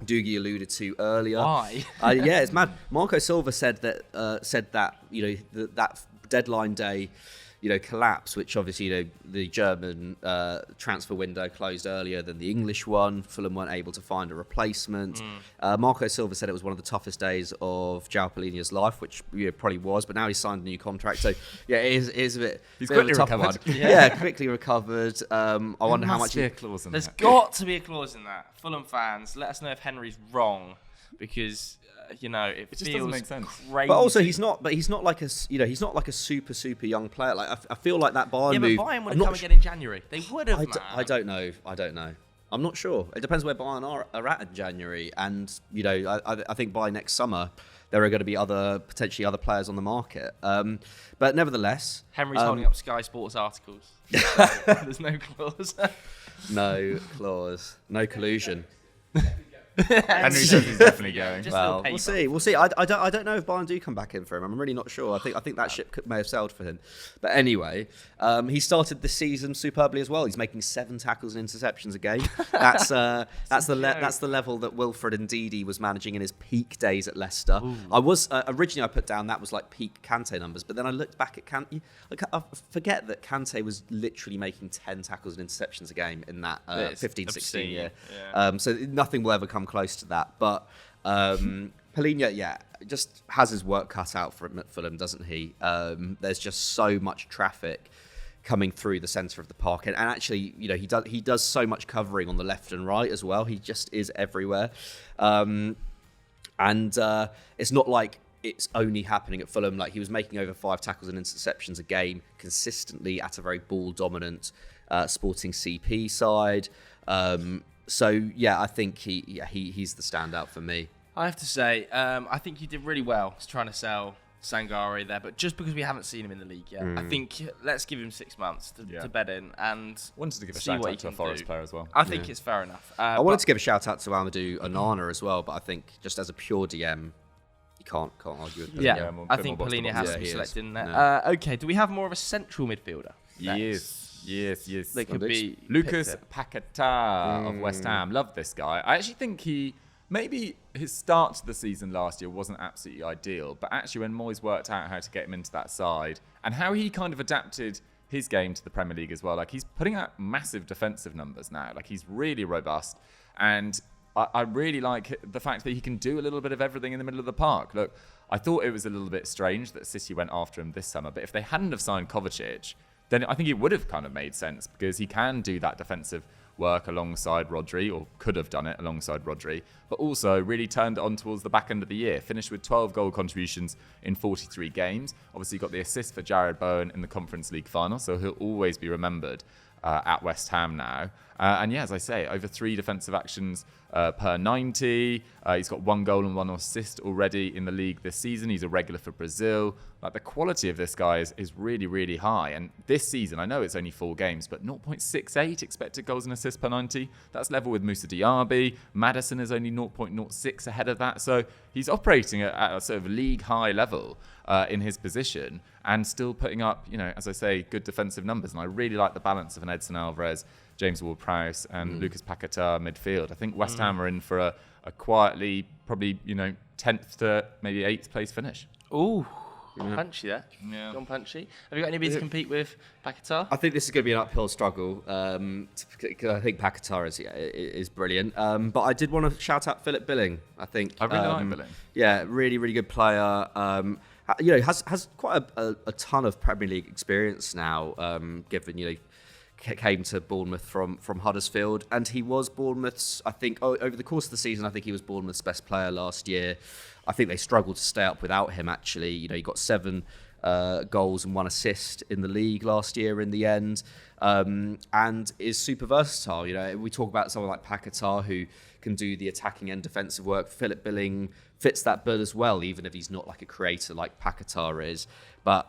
Doogie alluded to earlier. Why? Yeah, it's mad. Marco Silva said that that deadline day, collapse, which obviously, the German transfer window closed earlier than the English one. Fulham weren't able to find a replacement. Marco Silva said it was one of the toughest days of Joao Palhinha's life, which probably was, but now he's signed a new contract. So, yeah, it is a bit, He's bit of a quickly tough recovered. one. Yeah, quickly recovered. I wonder how Must much be a clause in There's that. got to be a clause in that. Fulham fans, let us know if Henry's wrong, because it just feels doesn't make sense. crazy. But also, he's not like he's not like a super young player. Like I feel like that Bayern Yeah, but move. Bayern would I'm have not come sh- again in January. They would have, I don't know. I'm not sure. It depends where Bayern are at in January, and I think by next summer there are going to be potentially other players on the market. But nevertheless, Henry's holding up Sky Sports articles. So there's no clause. no clause, no collusion. Henry says he's definitely going. Just Well, little we'll see. I don't know if Bayern do come back in for him. I'm really not sure. I think that ship may have sailed for him. But anyway, he started the season superbly as well. He's making 7 tackles and interceptions a game. That's the level that Wilfred Ndidi was managing in his peak days at Leicester. I was originally I put down that was like peak Kante numbers, but then I looked back at Kante. I forget that Kante was literally making 10 tackles and interceptions a game in that 15-16 year. Yeah. So nothing will ever come close to that. But Palhinha, just has his work cut out for him at Fulham, doesn't he? There's just so much traffic coming through the centre of the park, and actually, he does so much covering on the left and right as well. He just is everywhere, and it's not like it's only happening at Fulham. Like, he was making over 5 tackles and interceptions a game consistently at a very ball dominant Sporting CP side. So I think he's the standout for me. I have to say, I think you did really well trying to sell Sangare there, but just because we haven't seen him in the league yet, I think let's give him 6 months to bed in and wanted to give a see shout what out he to a can Forest do. player as well. I think it's fair enough. I wanted to give a shout out to Amadou Onana as well, but I think just as a pure DM, you can't argue with him. Yeah, more- I bit think more box to Polina box. has Yeah, to be he is. selected in there. No. Okay, do we have more of a central midfielder? Yes. They could be Lucas picked here. Paquetá of West Ham. Love this guy. I actually think maybe his start to the season last year wasn't absolutely ideal, but actually when Moyes worked out how to get him into that side and how he kind of adapted his game to the Premier League as well, like he's putting out massive defensive numbers now. Like he's really robust, and I really like the fact that he can do a little bit of everything in the middle of the park. Look, I thought it was a little bit strange that City went after him this summer, but if they hadn't have signed Kovacic, then I think it would have kind of made sense because he can do that defensive work alongside Rodri, or could have done it alongside Rodri, but also really turned it on towards the back end of the year. Finished with 12 goal contributions in 43 games. Obviously got the assist for Jared Bowen in the Conference League final, so he'll always be remembered at West Ham now. And yeah, as I say, over 3 defensive actions per 90. He's got 1 goal and 1 assist already in the league this season. He's a regular for Brazil. Like the quality of this guy is really, really high. And this season, I know it's only 4 games, but 0.68 expected goals and assists per 90. That's level with Moussa Diaby. Maddison is only 0.06 ahead of that. So he's operating at a sort of league high level in his position and still putting up, as I say, good defensive numbers. And I really like the balance of an Edson Alvarez, James Ward-Prowse and Lucas Paquetá midfield. I think West Ham are in for a quietly, probably, 10th to maybe 8th place finish. Ooh, punchy there. Yeah. Gone punchy. Have you got anybody to compete with Paquetá? I think this is going to be an uphill struggle. I think Paquetá is brilliant. But I did want to shout out Philip Billing. I think I really like Billing. Yeah, really, really good player. Has quite a ton of Premier League experience now. Given came to Bournemouth from Huddersfield, and he was Bournemouth's, I think, over the course of the season, I think he was Bournemouth's best player last year. I think they struggled to stay up without him, actually. He got 7 goals and 1 assist in the league last year in the end, and is super versatile. We talk about someone like Paquetá who can do the attacking and defensive work. Philip Billing fits that bill as well, even if he's not like a creator like Paquetá is. But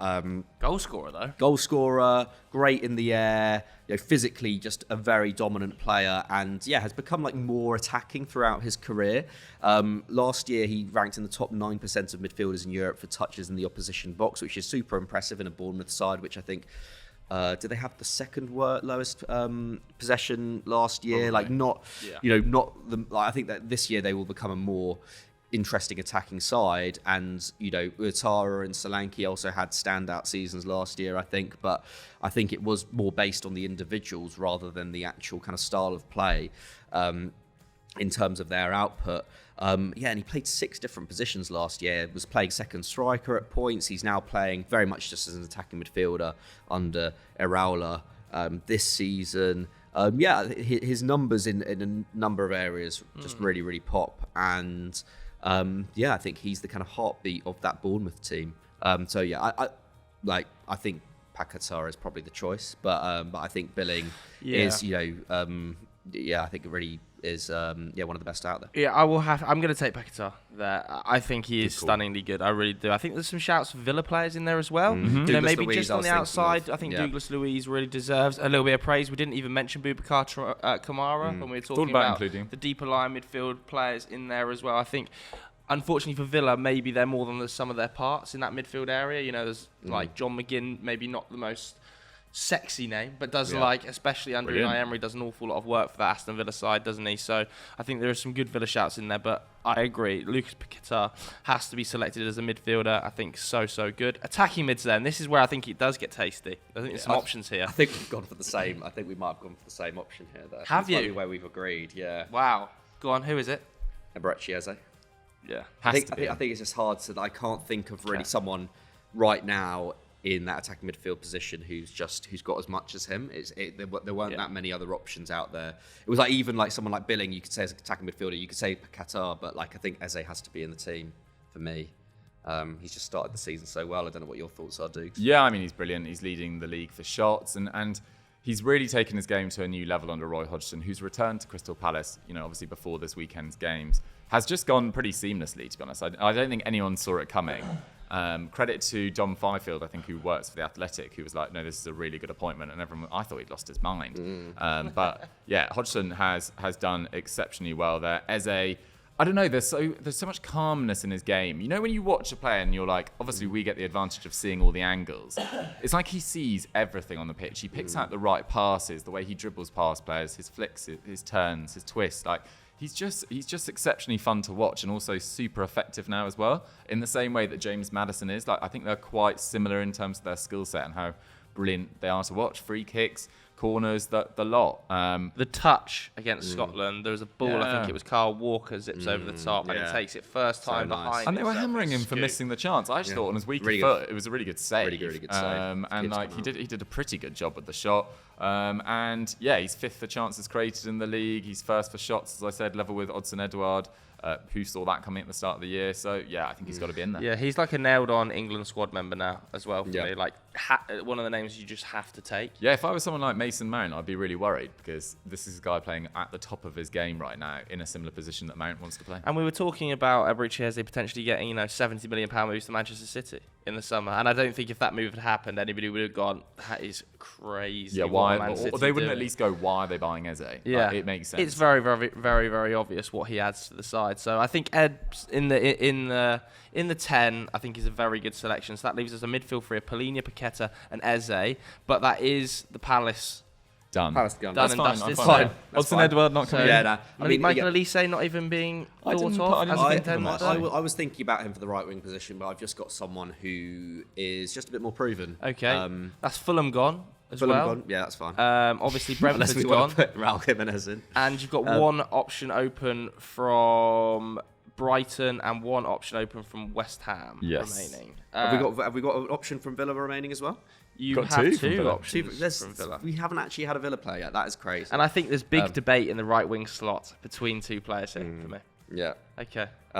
Goal scorer, though. Goal scorer, great in the air, physically just a very dominant player, and has become like more attacking throughout his career. Last year he ranked in the top 9% of midfielders in Europe for touches in the opposition box, which is super impressive in a Bournemouth side, which I think did they have the second lowest possession last year? Probably. I think that this year they will become a more interesting attacking side, and Ouattara and Solanke also had standout seasons last year, I think, but I think it was more based on the individuals rather than the actual kind of style of play in terms of their output. And he played 6 different positions last year. Was playing second striker at points. He's now playing very much just as an attacking midfielder under Iraola this season. His numbers in a number of areas just really, really pop, and I think he's the kind of heartbeat of that Bournemouth team. I think Paquetá is probably the choice, but I think Billing is, I think it really is, one of the best out there. Yeah, I'm going to take Paquetá there. I think he is stunningly good. I really do. I think there's some shouts for Villa players in there as well. Douglas Maybe Luiz, just I on was the thinking outside. of. I think Yeah. Douglas Luiz really deserves a little bit of praise. We didn't even mention Boubacar Kamara when we were talking about about including. the deeper line midfield players in there as well. I think, unfortunately for Villa, maybe they're more than the sum of their parts in that midfield area. There's like John McGinn, maybe not the most sexy name, but does especially under Unai Emery, does an awful lot of work for the Aston Villa side, doesn't he? So I think there are some good Villa shouts in there, but I agree, Lucas Paquetá has to be selected as a midfielder. I think so good. Attacking mids then, this is where I think it does get tasty. I think there's some options here. I think we've gone for the same. I think we might have gone for the same option here. There. Have you? Probably where we've agreed. Yeah. Wow. Go on, who is it? Eberechi Eze. Yeah. I think it's just hard to. I can't think of really someone right now in that attacking midfield position who's got as much as him. There weren't that many other options out there. It was like even like someone like Billing, you could say as an attacking midfielder, you could say Paquetá, but like I think Eze has to be in the team for me. He's just started the season so well. I don't know what your thoughts are, Dukes. Yeah, I mean, he's brilliant. He's leading the league for shots, and he's really taken his game to a new level under Roy Hodgson, who's returned to Crystal Palace, obviously before this weekend's games. Has just gone pretty seamlessly, to be honest. I don't think anyone saw it coming. Credit to Dom Fifield, I think, who works for The Athletic, who was like, no, this is a really good appointment. And everyone, I thought he'd lost his mind. But yeah, Hodgson has done exceptionally well there. Eze, I don't know, there's so much calmness in his game. You know, when you watch a player and you're like, obviously we get the advantage of seeing all the angles. It's like he sees everything on the pitch. He picks out the right passes, the way he dribbles past players, his flicks, his turns, his twists. Like, he's just exceptionally fun to watch, and also super effective now as well, in the same way that James Maddison is. Like, I think they're quite similar in terms of their skill set and how brilliant they are to watch. Free kicks, corners, the lot. The touch against Scotland, there was a ball, I think it was Carl Walker, zips over the top and he takes it first time behind. And they were hammering him for missing the chance. I just thought on his weaker foot, it was a really good save. Really good save. And like he did a pretty good job with the shot. And yeah, he's 5th for chances created in the league. He's 1st for shots, as I said, level with Odsonne Edouard. Who saw that coming at the start of the year? So yeah, I think he's got to be in there. Yeah, he's like a nailed-on England squad member now as well. For Yeah. me. Like one of the names you just have to take. Yeah, if I was someone like Mason Mount, I'd be really worried, because this is a guy playing at the top of his game right now in a similar position that Mount wants to play. And we were talking about Eberechi Eze potentially getting, £70 million moves to Manchester City in the summer. And I don't think if that move had happened, anybody would have gone, that is crazy. Yeah, what why? Man City Or they wouldn't doing. at least go, why are they buying Eze? Yeah, Like, it makes sense. It's very, very, very, very obvious what he adds to the side. So I think Ed in the 10, I think is a very good selection. So that leaves us a midfield three of Polina, Paqueta, and Eze. But that is the Palace done. Palace gone. done That's and fine. dusted. I'm So- fine. That's Odsonne fine. Edouard not coming Yeah, in. no. I mean, Michael Elise not even being I didn't thought put- I of didn't as a think of him, contender. actually. I was thinking about him for the right wing position, but I've just got someone who is just a bit more proven. Okay, that's Fulham gone as Fulham well. gone. Yeah, that's fine. Obviously Unless Brentford's we gone, want to put Raul Jimenez in. and you've got one option open from Brighton and one option open from West Ham remaining. Have we got an option from Villa remaining as well? You Got have two from two Villa. options from Villa. We haven't actually had a Villa player yet. That is crazy. And I think there's big debate in the right wing slot between two players here for me. Yeah. Okay. Do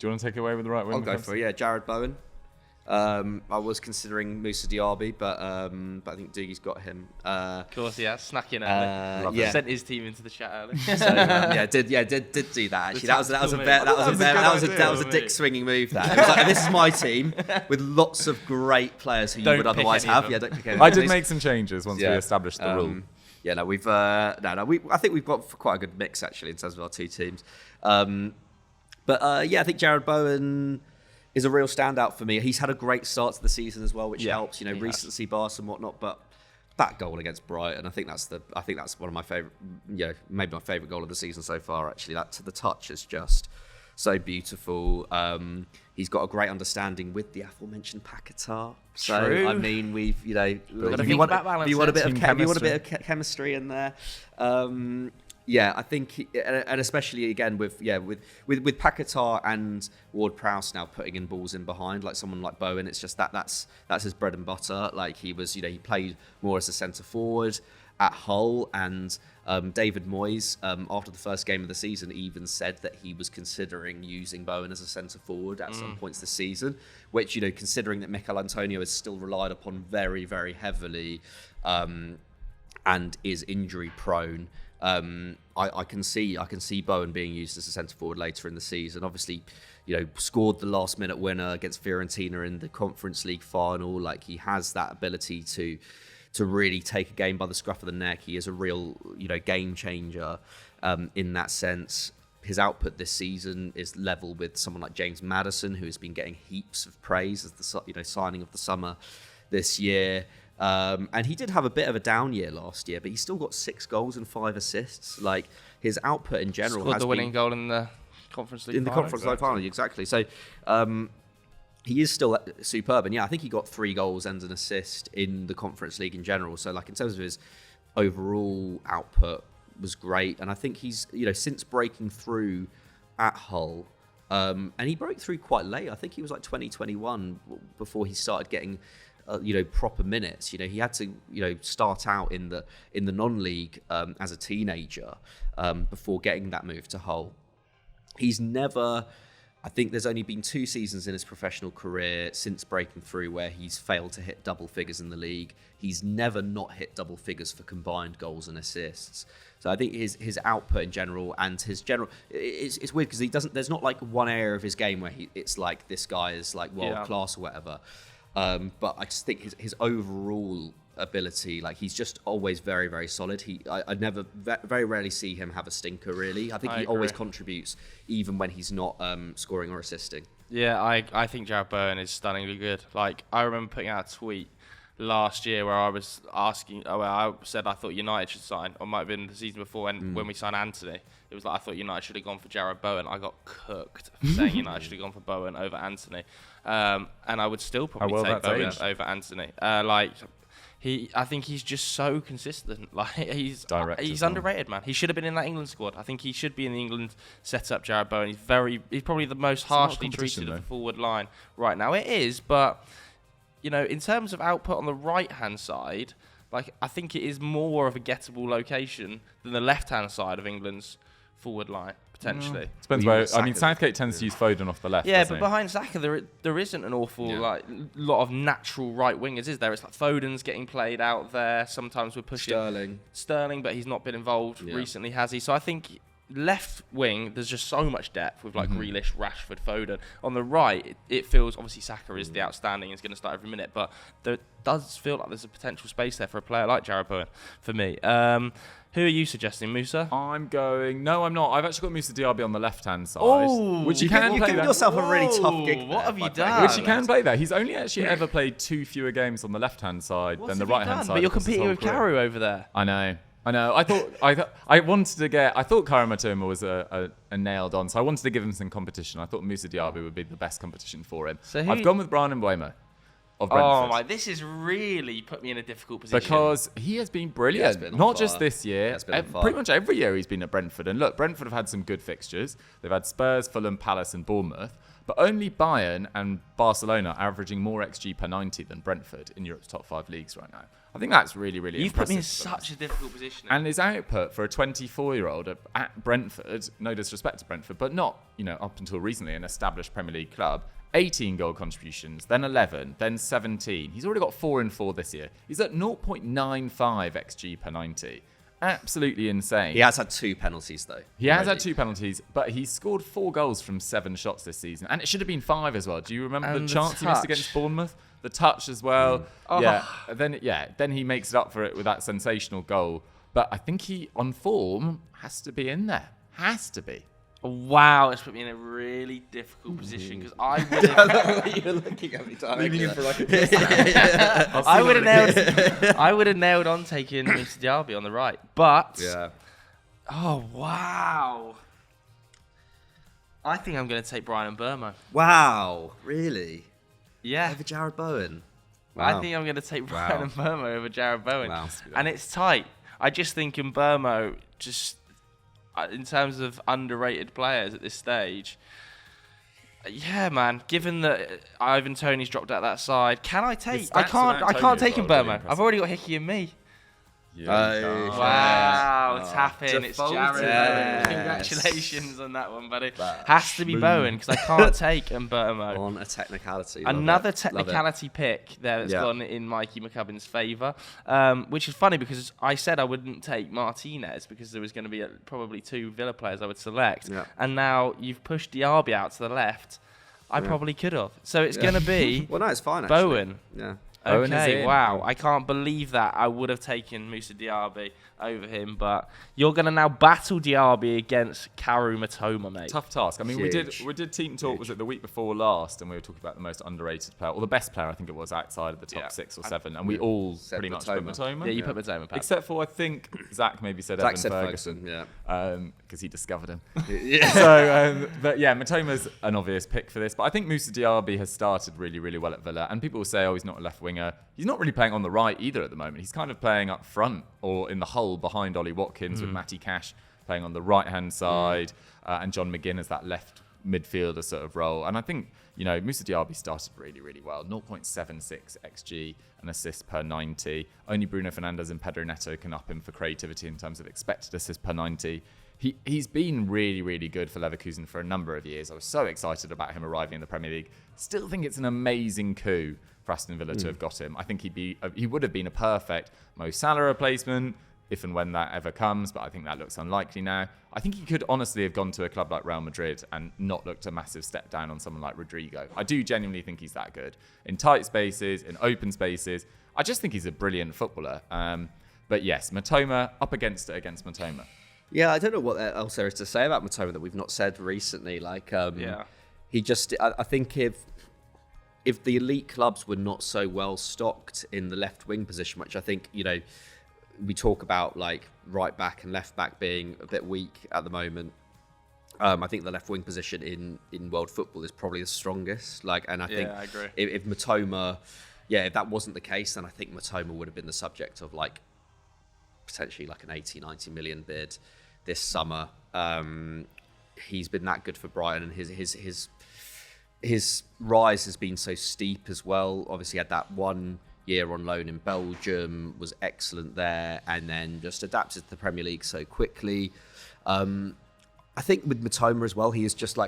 you want to take away with the right wing? I'll go for it. Yeah, Jared Bowen. I was considering Moussa Diaby, but I think Doogie's got him. Of course, yeah, snuck in early. yeah. Sent his team into the chat early. So, did do that actually. That was a dick swinging move. That it was like, this is my team with lots of great players who you Don't would pick otherwise any of have. them. Yeah, don't pick any. I of did these. make some changes once we established the rule. Yeah, no, we've I think we've got quite a good mix actually in terms of our two teams. But yeah, I think Jared Bowen is a real standout for me. He's had a great start to the season as well, which helps. You know, recency bias and whatnot. But that goal against Brighton, I think that's one of my favourite. You know, maybe my favourite goal of the season so far. Actually, that to the touch is just so beautiful. He's got a great understanding with the aforementioned Paquetá. So True. I mean, we've gotta if think about balance you want a there. bit of chemistry in there. Yeah, I think, and especially again with Paquetá and Ward-Prowse now putting in balls in behind, like someone like Bowen, it's just that's his bread and butter. Like he was, he played more as a centre forward at Hull, and David Moyes, after the first game of the season, even said that he was considering using Bowen as a centre forward at some points this season, which, considering that Mikel Antonio is still relied upon very, very heavily, and is injury prone. I can see Bowen being used as a centre forward later in the season. Obviously, scored the last minute winner against Fiorentina in the Conference League final. Like, he has that ability to really take a game by the scruff of the neck. He is a real game changer in that sense. His output this season is level with someone like James Maddison, who has been getting heaps of praise as the signing of the summer this year. And he did have a bit of a down year last year, but he still got 6 goals and 5 assists. Like, his output in general Scored has the winning been goal in the Conference League. in the Conference League final, exactly. So he is still superb, and yeah, I think he got 3 goals and an assist in the Conference League in general. So, like, in terms of his overall output, was great, and I think he's since breaking through at Hull. And he broke through quite late. I think he was like 2021 before he started getting proper minutes. He had to start out in the non-league as a teenager before getting that move to Hull. He's never I think there's only been 2 seasons in his professional career since breaking through where he's failed to hit double figures in the league. He's never not hit double figures for combined goals and assists. So I think his output in general and his general, it's weird because he doesn't. There's not like one area of his game where it's like this guy is like world class or whatever. But I just think his overall ability, like he's just always very, very solid. I never, very rarely see him have a stinker really. I think he always contributes even when he's not scoring or assisting. Yeah, I think Jarrod Bowen is stunningly good. Like, I remember putting out a tweet last year where I was asking, I said I thought United should sign, or it might have been the season before when we signed Anthony. It was like I thought United should have gone for Jarrod Bowen. I got cooked for saying United should have gone for Bowen over Anthony. And I would still probably take Bowen over Anthony. I think he's just so consistent. Like he's underrated, man. He should have been in that England squad. I think he should be in the England setup. Jarrod Bowen. He's probably the most harshly treated of the forward line right now. It is, but you know, in terms of output on the right hand side, like I think it is more of a gettable location than the left hand side of England's forward line. Potentially. Depends where. I mean, Southgate tends to use Foden off the left. Yeah, but behind Saka, there isn't an awful lot of natural right wingers, is there? It's like Foden's getting played out there. Sometimes we're pushing Sterling, but he's not been involved recently, has he? So I think left wing, there's just so much depth with like Grealish, Rashford, Foden. On the right, it feels obviously Saka is the outstanding. He's going to start every minute, but there does feel like there's a potential space there for a player like Jarrod Bowen for me. Who are you suggesting, Musa? No, I'm not. I've actually got Musa Diaby on the left-hand side. Oh, which you can play give yourself a really tough gig. What have you done? Which you can play there. He's only actually ever played 2 fewer games on the left-hand side than the right-hand side. But you're competing with Carew over there. I know. I thought I wanted to get. I thought Karim Matoma was a nailed on, so I wanted to give him some competition. I thought Musa Diaby would be the best competition for him. So I've gone with Brian Mbeumo of Brentford. Oh my! This has really put me in a difficult position because he has been brilliant. Not just this year, pretty much every year he's been at Brentford. And look, Brentford have had some good fixtures. They've had Spurs, Fulham, Palace, and Bournemouth. But only Bayern and Barcelona are averaging more XG per 90 than Brentford in Europe's top 5 leagues right now. I think that's really, really You've impressive. Put me in such a difficult position. And his output for a 24-year-old at Brentford, no disrespect to Brentford, but not, up until recently an established Premier League club, 18 goal contributions, then 11, then 17. He's already got 4 in 4 this year. He's at 0.95 XG per 90. Absolutely insane. He has had 2 penalties, though. He has had 2 penalties, but he's scored 4 goals from 7 shots this season. And it should have been 5 as well. Do you remember the chance he missed against Bournemouth? The touch as well. Then he makes it up for it with that sensational goal. But I think he, on form, has to be in there. Has to be. Wow, it's put me in a really difficult position because I would have. You're looking at me, leaning in for like a I would have nailed on taking Musa Diaby on the right, but oh wow, I think I'm going to take Brian Mbeumo. Wow, really? Yeah, over Jarrod Bowen. Wow. I think I'm going to take Brian Mbeumo over Jarrod Bowen, and it's tight. I just think Mbeumo just. In terms of underrated players at this stage, yeah, man. Given that Ivan Toney's dropped out that side, can I take? I can't take Mbeumo. Really I've already got Hickey and me. Wow, tap in. It's Jarrod Bowen. Congratulations on that one, buddy. Has to be Bowen because I can't take Mbeumo. On a technicality. Another technicality pick there that's gone in Mikey McCubbin's favour, which is funny because I said I wouldn't take Martinez because there was going to be probably 2 Villa players I would select. Yeah. And now you've pushed Diaby out to the left. I probably could have. So it's going to be well, no, it's fine, actually. Bowen. Yeah. Okay, wow. I can't believe that. I would have taken Musa Diaby over him, but you're going to now battle Diaby against Karu Matoma, mate. Tough task. I mean, we did team talk, was it the week before last, and we were talking about the most underrated player, or the best player, I think it was, outside of the top 6 or 7, and we all pretty much put Matoma. Yeah, you put Matoma, Pat. Except for, I think, Zach maybe said Evan Ferguson. Because he discovered him. But yeah, Matoma's an obvious pick for this, but I think Musa Diaby has started really, really well at Villa, and people will say, he's not a left winger. He's not really playing on the right either at the moment. He's kind of playing up front or in the hole behind Ollie Watkins with Matty Cash playing on the right-hand side and John McGinn as that left midfielder sort of role. And I think, Moussa Diaby started really, really well. 0.76 XG and assists per 90. Only Bruno Fernandes and Pedro Neto can up him for creativity in terms of expected assists per 90. He's been really, really good for Leverkusen for a number of years. I was so excited about him arriving in the Premier League. Still think it's an amazing coup for Aston Villa to have got him. I think he would have been a perfect Mo Salah replacement if and when that ever comes, but I think that looks unlikely now. I think he could honestly have gone to a club like Real Madrid and not looked a massive step down on someone like Rodrigo. I do genuinely think he's that good. In tight spaces, in open spaces, I just think he's a brilliant footballer. But yes, Matoma, up against Matoma. Yeah, I don't know what else there is to say about Matoma that we've not said recently. He just, I think if the elite clubs were not so well stocked in the left wing position, which I think, we talk about like right back and left back being a bit weak at the moment. I think the left wing position in world football is probably the strongest. I think I agree. If Matoma, if that wasn't the case, then I think Matoma would have been the subject of potentially an 80, 90 million bid this summer. He's been that good for Brighton, and his rise has been so steep as well. Obviously, had that 1 year on loan in Belgium, was excellent there, and then just adapted to the Premier League so quickly. I think with Matoma as well, he is just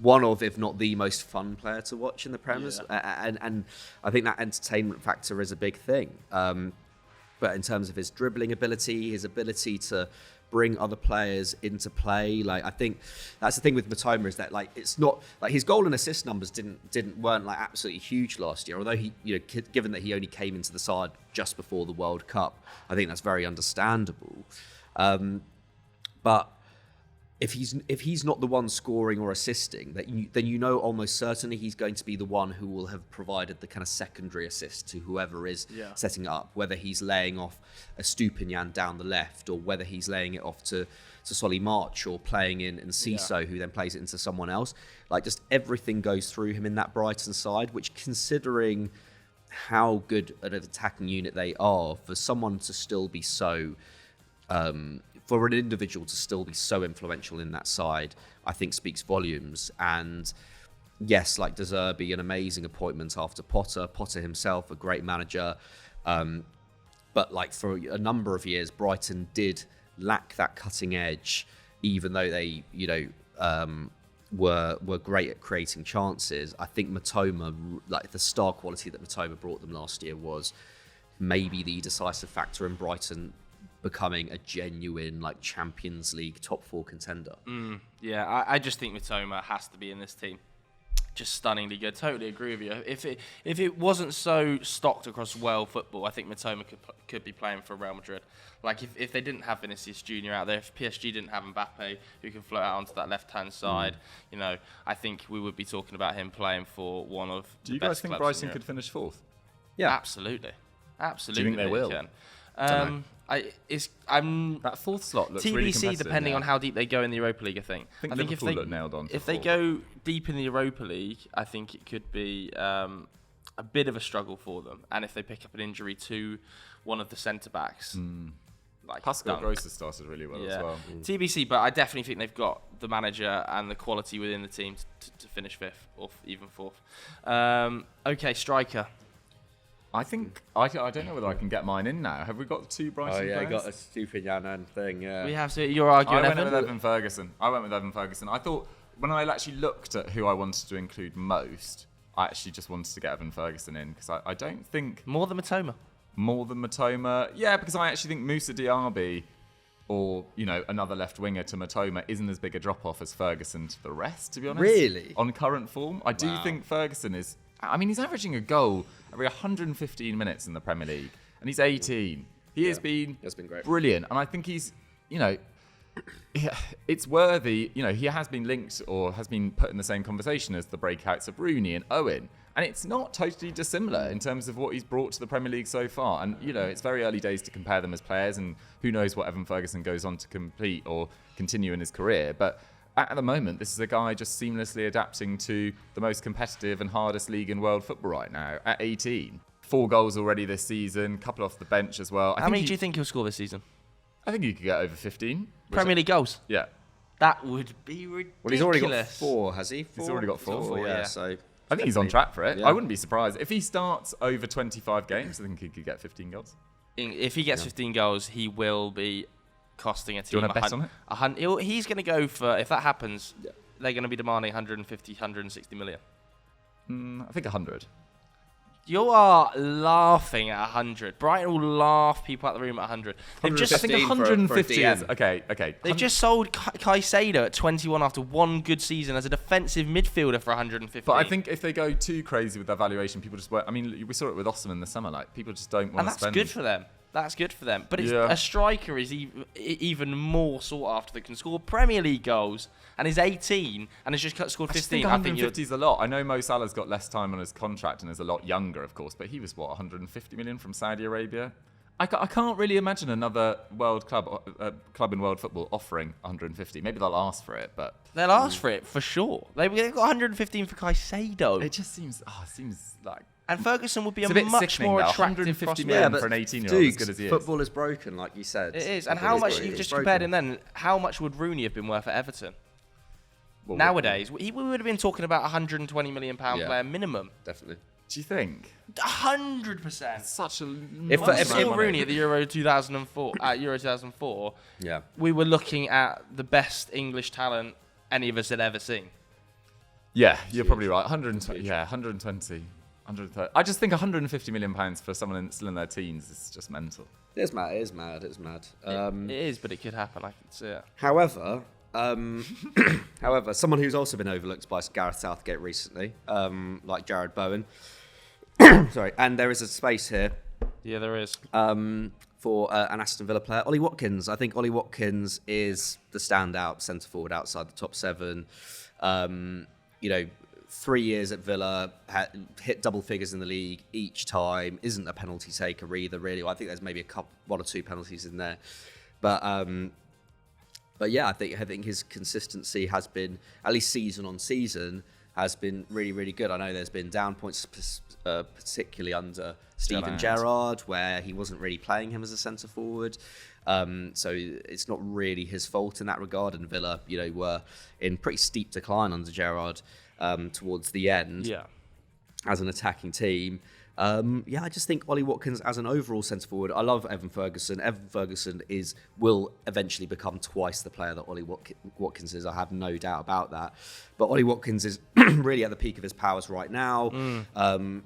one of, if not the most fun player to watch in the Premier. And I think that entertainment factor is a big thing. But in terms of his dribbling ability, his ability to bring other players into play, I think that's the thing with Matoma, is that it's not his goal and assist numbers weren't absolutely huge last year. Although he, given that he only came into the side just before the World Cup, I think that's very understandable. But if he's not the one scoring or assisting, then almost certainly he's going to be the one who will have provided the kind of secondary assist to whoever is setting it up, whether he's laying off a Stupinian down the left, or whether he's laying it off to Solly March, or playing in Ciso, who then plays it into someone else. Just everything goes through him in that Brighton side, which, considering how good an attacking unit they are, for someone to still be so... for an individual to still be so influential in that side, I think speaks volumes. And yes, De Zerbi, an amazing appointment after Potter. Potter himself, a great manager. But for a number of years, Brighton did lack that cutting edge, even though they, were great at creating chances. I think Matoma, the star quality that Matoma brought them last year, was maybe the decisive factor in Brighton becoming a genuine Champions League top 4 contender. I just think Matoma has to be in this team. Just stunningly good. Totally agree with you. If it wasn't so stocked across world football, I think Matoma could be playing for Real Madrid. If they didn't have Vinicius Junior out there, if PSG didn't have Mbappe who can float out onto that left-hand side, I think we would be talking about him playing for one of Do the you best guys think clubs Brighton in could finish 4th? Yeah, absolutely. Do you think they will? Can. That 4th slot looks TBC, really competitive, depending on how deep they go in the Europa League, I think. I think if they look nailed on. If they go deep in the Europa League, I think it could be a bit of a struggle for them. And if they pick up an injury to one of the centre backs, Pascal Gross has started really well as well. TBC, but I definitely think they've got the manager and the quality within the team to finish 5th or even 4th. Okay, striker. I think I don't know whether I can get mine in now. Have we got 2 Brighton players? I got a Stupinian thing. Yeah, we have to. You're arguing. I went with Evan Ferguson. I thought when I actually looked at who I wanted to include most, I actually just wanted to get Evan Ferguson in, because I don't think more than Matoma. Yeah, because I actually think Moussa Diaby, or another left winger to Matoma, isn't as big a drop off as Ferguson to the rest. To be honest, really, on current form, I do think Ferguson is. I mean, he's averaging a goal every 115 minutes in the Premier League, and he's 18. He has been great, brilliant, and I think he's, it's worthy. He has been linked or has been put in the same conversation as the breakouts of Rooney and Owen, and it's not totally dissimilar in terms of what he's brought to the Premier League so far. And it's very early days to compare them as players, and who knows what Evan Ferguson goes on to complete or continue in his career, but. At the moment, this is a guy just seamlessly adapting to the most competitive and hardest league in world football right now at 18. 4 goals already this season, couple off the bench as well. How many do you think he'll score this season? I think he could get over 15. Premier League goals? Yeah. That would be ridiculous. Well, he's already got 4, has he? He's already got 4. Yeah, so I think he's on track for it. Yeah. I wouldn't be surprised. If he starts over 25 games, I think he could get 15 goals. If he gets 15 goals, he will be costing a team. Do you want to bet on it? He's going to go for, if that happens, they're going to be demanding 150, 160 million. I think 100. You are laughing at 100. Brighton will laugh people out the room at 100. They've just, I think 150 is... Okay. They've just sold Caicedo at 21 after one good season as a defensive midfielder for 150. But I think if they go too crazy with their valuation, people just won't... I mean, we saw it with Osimhen in the summer. Like, people just don't want to spend... And that's good for them. That's good for them. But it's, a striker is even more sought after that can score Premier League goals and is 18 and has just scored 15. I think 150 is a lot. I know Mo Salah's got less time on his contract and is a lot younger, of course, but he was, 150 million from Saudi Arabia? I can't really imagine another club in world football offering 150. Maybe they'll ask for it, but... They'll ask for it, for sure. They've got 115 for Caicedo. It just seems like... And Ferguson would be a bit much more attractive 150 prospect. million for an 18-year-old as good as he is. Football is broken, like you said. It is. And how much, you've just compared him then, how much would Rooney have been worth at Everton? Well, nowadays, we would have been talking about a £120 million player minimum. Definitely. Do you think? 100%. Such a... If Rooney at the Euro 2004, we were looking at the best English talent any of us had ever seen. Yeah, you're probably right. 120. Yeah, 120. 130. I just think £150 million for someone still in their teens is just mental. It is mad. It is mad. It is, but it could happen. I can see it. However, someone who's also been overlooked by Gareth Southgate recently, like Jared Bowen. Sorry, and there is a space here. Yeah, there is. For an Aston Villa player, Ollie Watkins. I think Ollie Watkins is the standout centre forward outside the top 7. 3 years at Villa, hit double figures in the league each time, isn't a penalty taker either, really. Well, I think there's maybe one or two penalties in there. But yeah, I think his consistency has been, at least season on season, has been really, really good. I know there's been down points, particularly under Steven Gerrard, where he wasn't really playing him as a centre forward. So it's not really his fault in that regard. And Villa, were in pretty steep decline under Gerrard towards the end as an attacking team. I just think Ollie Watkins as an overall centre forward. I love Evan Ferguson. Evan Ferguson will eventually become twice the player that Ollie Watkins is. I have no doubt about that. But Ollie Watkins is really at the peak of his powers right now.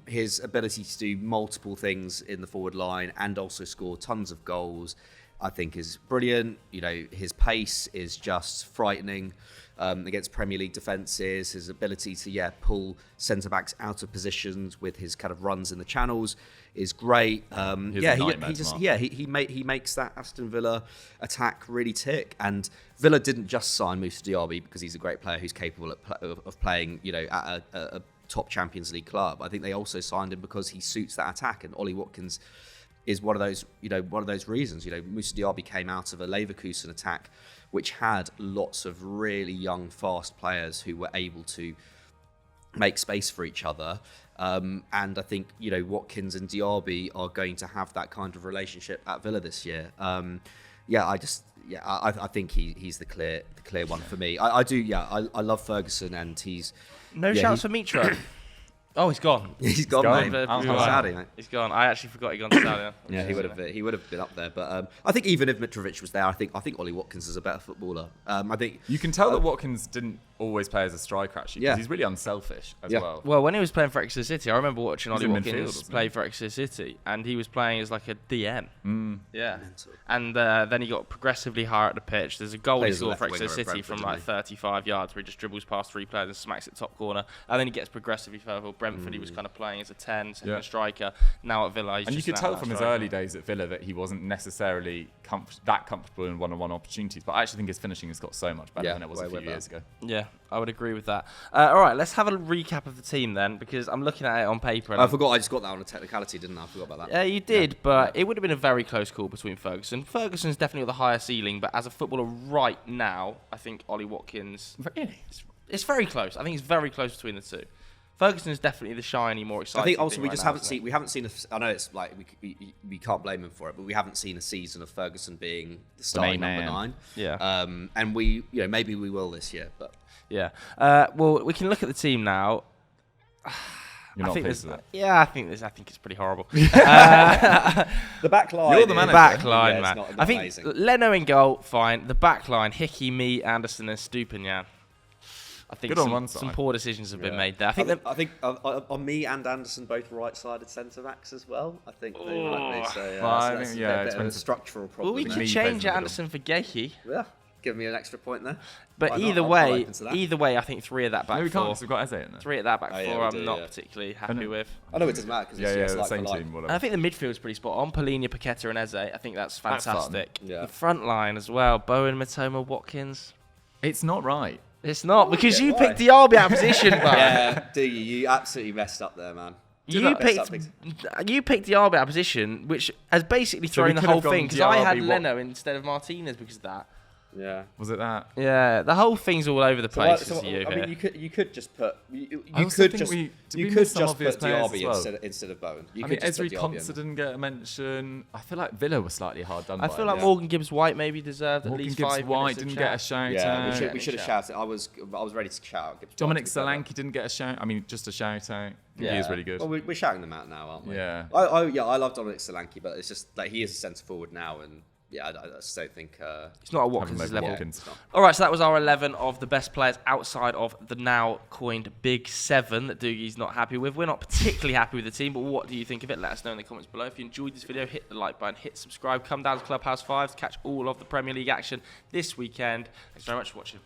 His ability to do multiple things in the forward line and also score tons of goals, I think, is brilliant. His pace is just frightening against Premier League defences. His ability to pull centre backs out of positions with his kind of runs in the channels is great. He makes that Aston Villa attack really tick. And Villa didn't just sign Moussa Diaby because he's a great player who's capable of playing at a top Champions League club. I think they also signed him because he suits that attack, and Ollie Watkins is one of those reasons. Moussa Diaby came out of a Leverkusen attack, which had lots of really young, fast players who were able to make space for each other. And I think Watkins and Diaby are going to have that kind of relationship at Villa this year. I think he's the clear one for me. I love Ferguson, and he's shouts for Mitra. Oh, he's gone. He's gone, mate. Saudi, mate. He's gone. I actually forgot he'd gone to Saudi. Yeah, he would have been up there. But I think even if Mitrovic was there, I think Ollie Watkins is a better footballer. I think you can tell that Watkins didn't always play as a striker, actually, because he's really unselfish as well. Well, when he was playing for Exeter City, I remember watching Ollie Watkins play for Exeter City, and he was playing as like a DM. Yeah. Mental. And then he got progressively higher at the pitch. There's a goal he scored for Exeter City from like 35 yards where he just dribbles past 3 players and smacks it top corner. And then he gets progressively further. Brentford, he was kind of playing as a 10, second striker. Now at Villa, he's and just you could tell from his early days at Villa that he wasn't necessarily that comfortable in one-on-one opportunities. But I actually think his finishing has got so much better than it was a few years ago. Yeah, I would agree with that. All right, let's have a recap of the team then, because I'm looking at it on paper. And I forgot. I just got that on a technicality, didn't I? I forgot about that. Yeah, you did, but it would have been a very close call between Ferguson. Ferguson's definitely got the higher ceiling, but as a footballer right now, I think Ollie Watkins... Really? It's very close. I think it's very close between the two. Ferguson is definitely the shiny, more exciting. I think also thing we right just now, haven't isn't it? seen. We haven't seen. I know it's like we can't blame him for it, but we haven't seen a season of Ferguson being the starting main number man. 9. Yeah. And we, maybe we will this year, but Yeah. Well, we can look at the team now. You're I not think pleased with it. yeah, I think it's pretty horrible. the back line. You're the manager. Back line, Yeah, man. it's not I think amazing. Leno in goal, fine. The back line, Hickey, me, Anderson, and Stupinian. I think Good on one some side. poor decisions have been Yeah. made there. I think on me and Anderson both right-sided centre backs as well. I think they might be. So yeah, Well, I that's think, a yeah, bit of a expensive. structural well, problem. we think could me change plays in the middle. Anderson for Gakey. Yeah, give me an extra point there. But Why not? either I'm way, open to that. I think 3 of that back No, we four. can't because we've got Eze in there. 3 at that back Oh, yeah, four, we I'm do, not yeah. particularly happy with. I know it doesn't matter because Yeah, it's the like same for like. team, And whatever. I think the midfield's pretty spot on. Palinha, Paqueta, and Eze. I think that's That's fun. fantastic. Yeah. The front line as well. Bowen, Matoma, Watkins. It's not right. It's not because yeah, you why? picked Diaby out of position, but Yeah, do you? You absolutely messed up there, man. you picked Diaby out of position, which has basically So we thrown the could whole have gone thing. Because I had Diaby, Leno instead of Martinez because of that. Yeah. Was it that? Yeah, the whole thing's all over the place. for you I here. mean, you could just put you I also could think just did you we could miss some just obvious put players Diaby as well? instead of Bowen. You I could mean, just put Esri Diaby Konsa in. didn't get a mention. I feel like Villa was slightly hard done I by. feel like yeah. Morgan Gibbs-White maybe deserved at Morgan least Gibbs 5 White minutes of didn't chat. get a shout Yeah, out. we should have shouted. I was ready to shout. Gibbs Dominic White, to be fair. Solanke didn't get a shout. I mean, just a shout out. I think he Yeah. is really good. Well, we're shouting them out now, aren't we? Yeah. I love Dominic Solanke, but it's just like he is a centre forward now, and yeah, I just don't think. It's not at Haven't Watkins' made level. Watkins. it's not. All right, so that was our 11 of the best players outside of the now coined Big 7 that Doogie's not happy with. We're not particularly happy with the team, but what do you think of it? Let us know in the comments below. If you enjoyed this video, hit the like button, hit subscribe, come down to Clubhouse 5 to catch all of the Premier League action this weekend. Thanks very much for watching.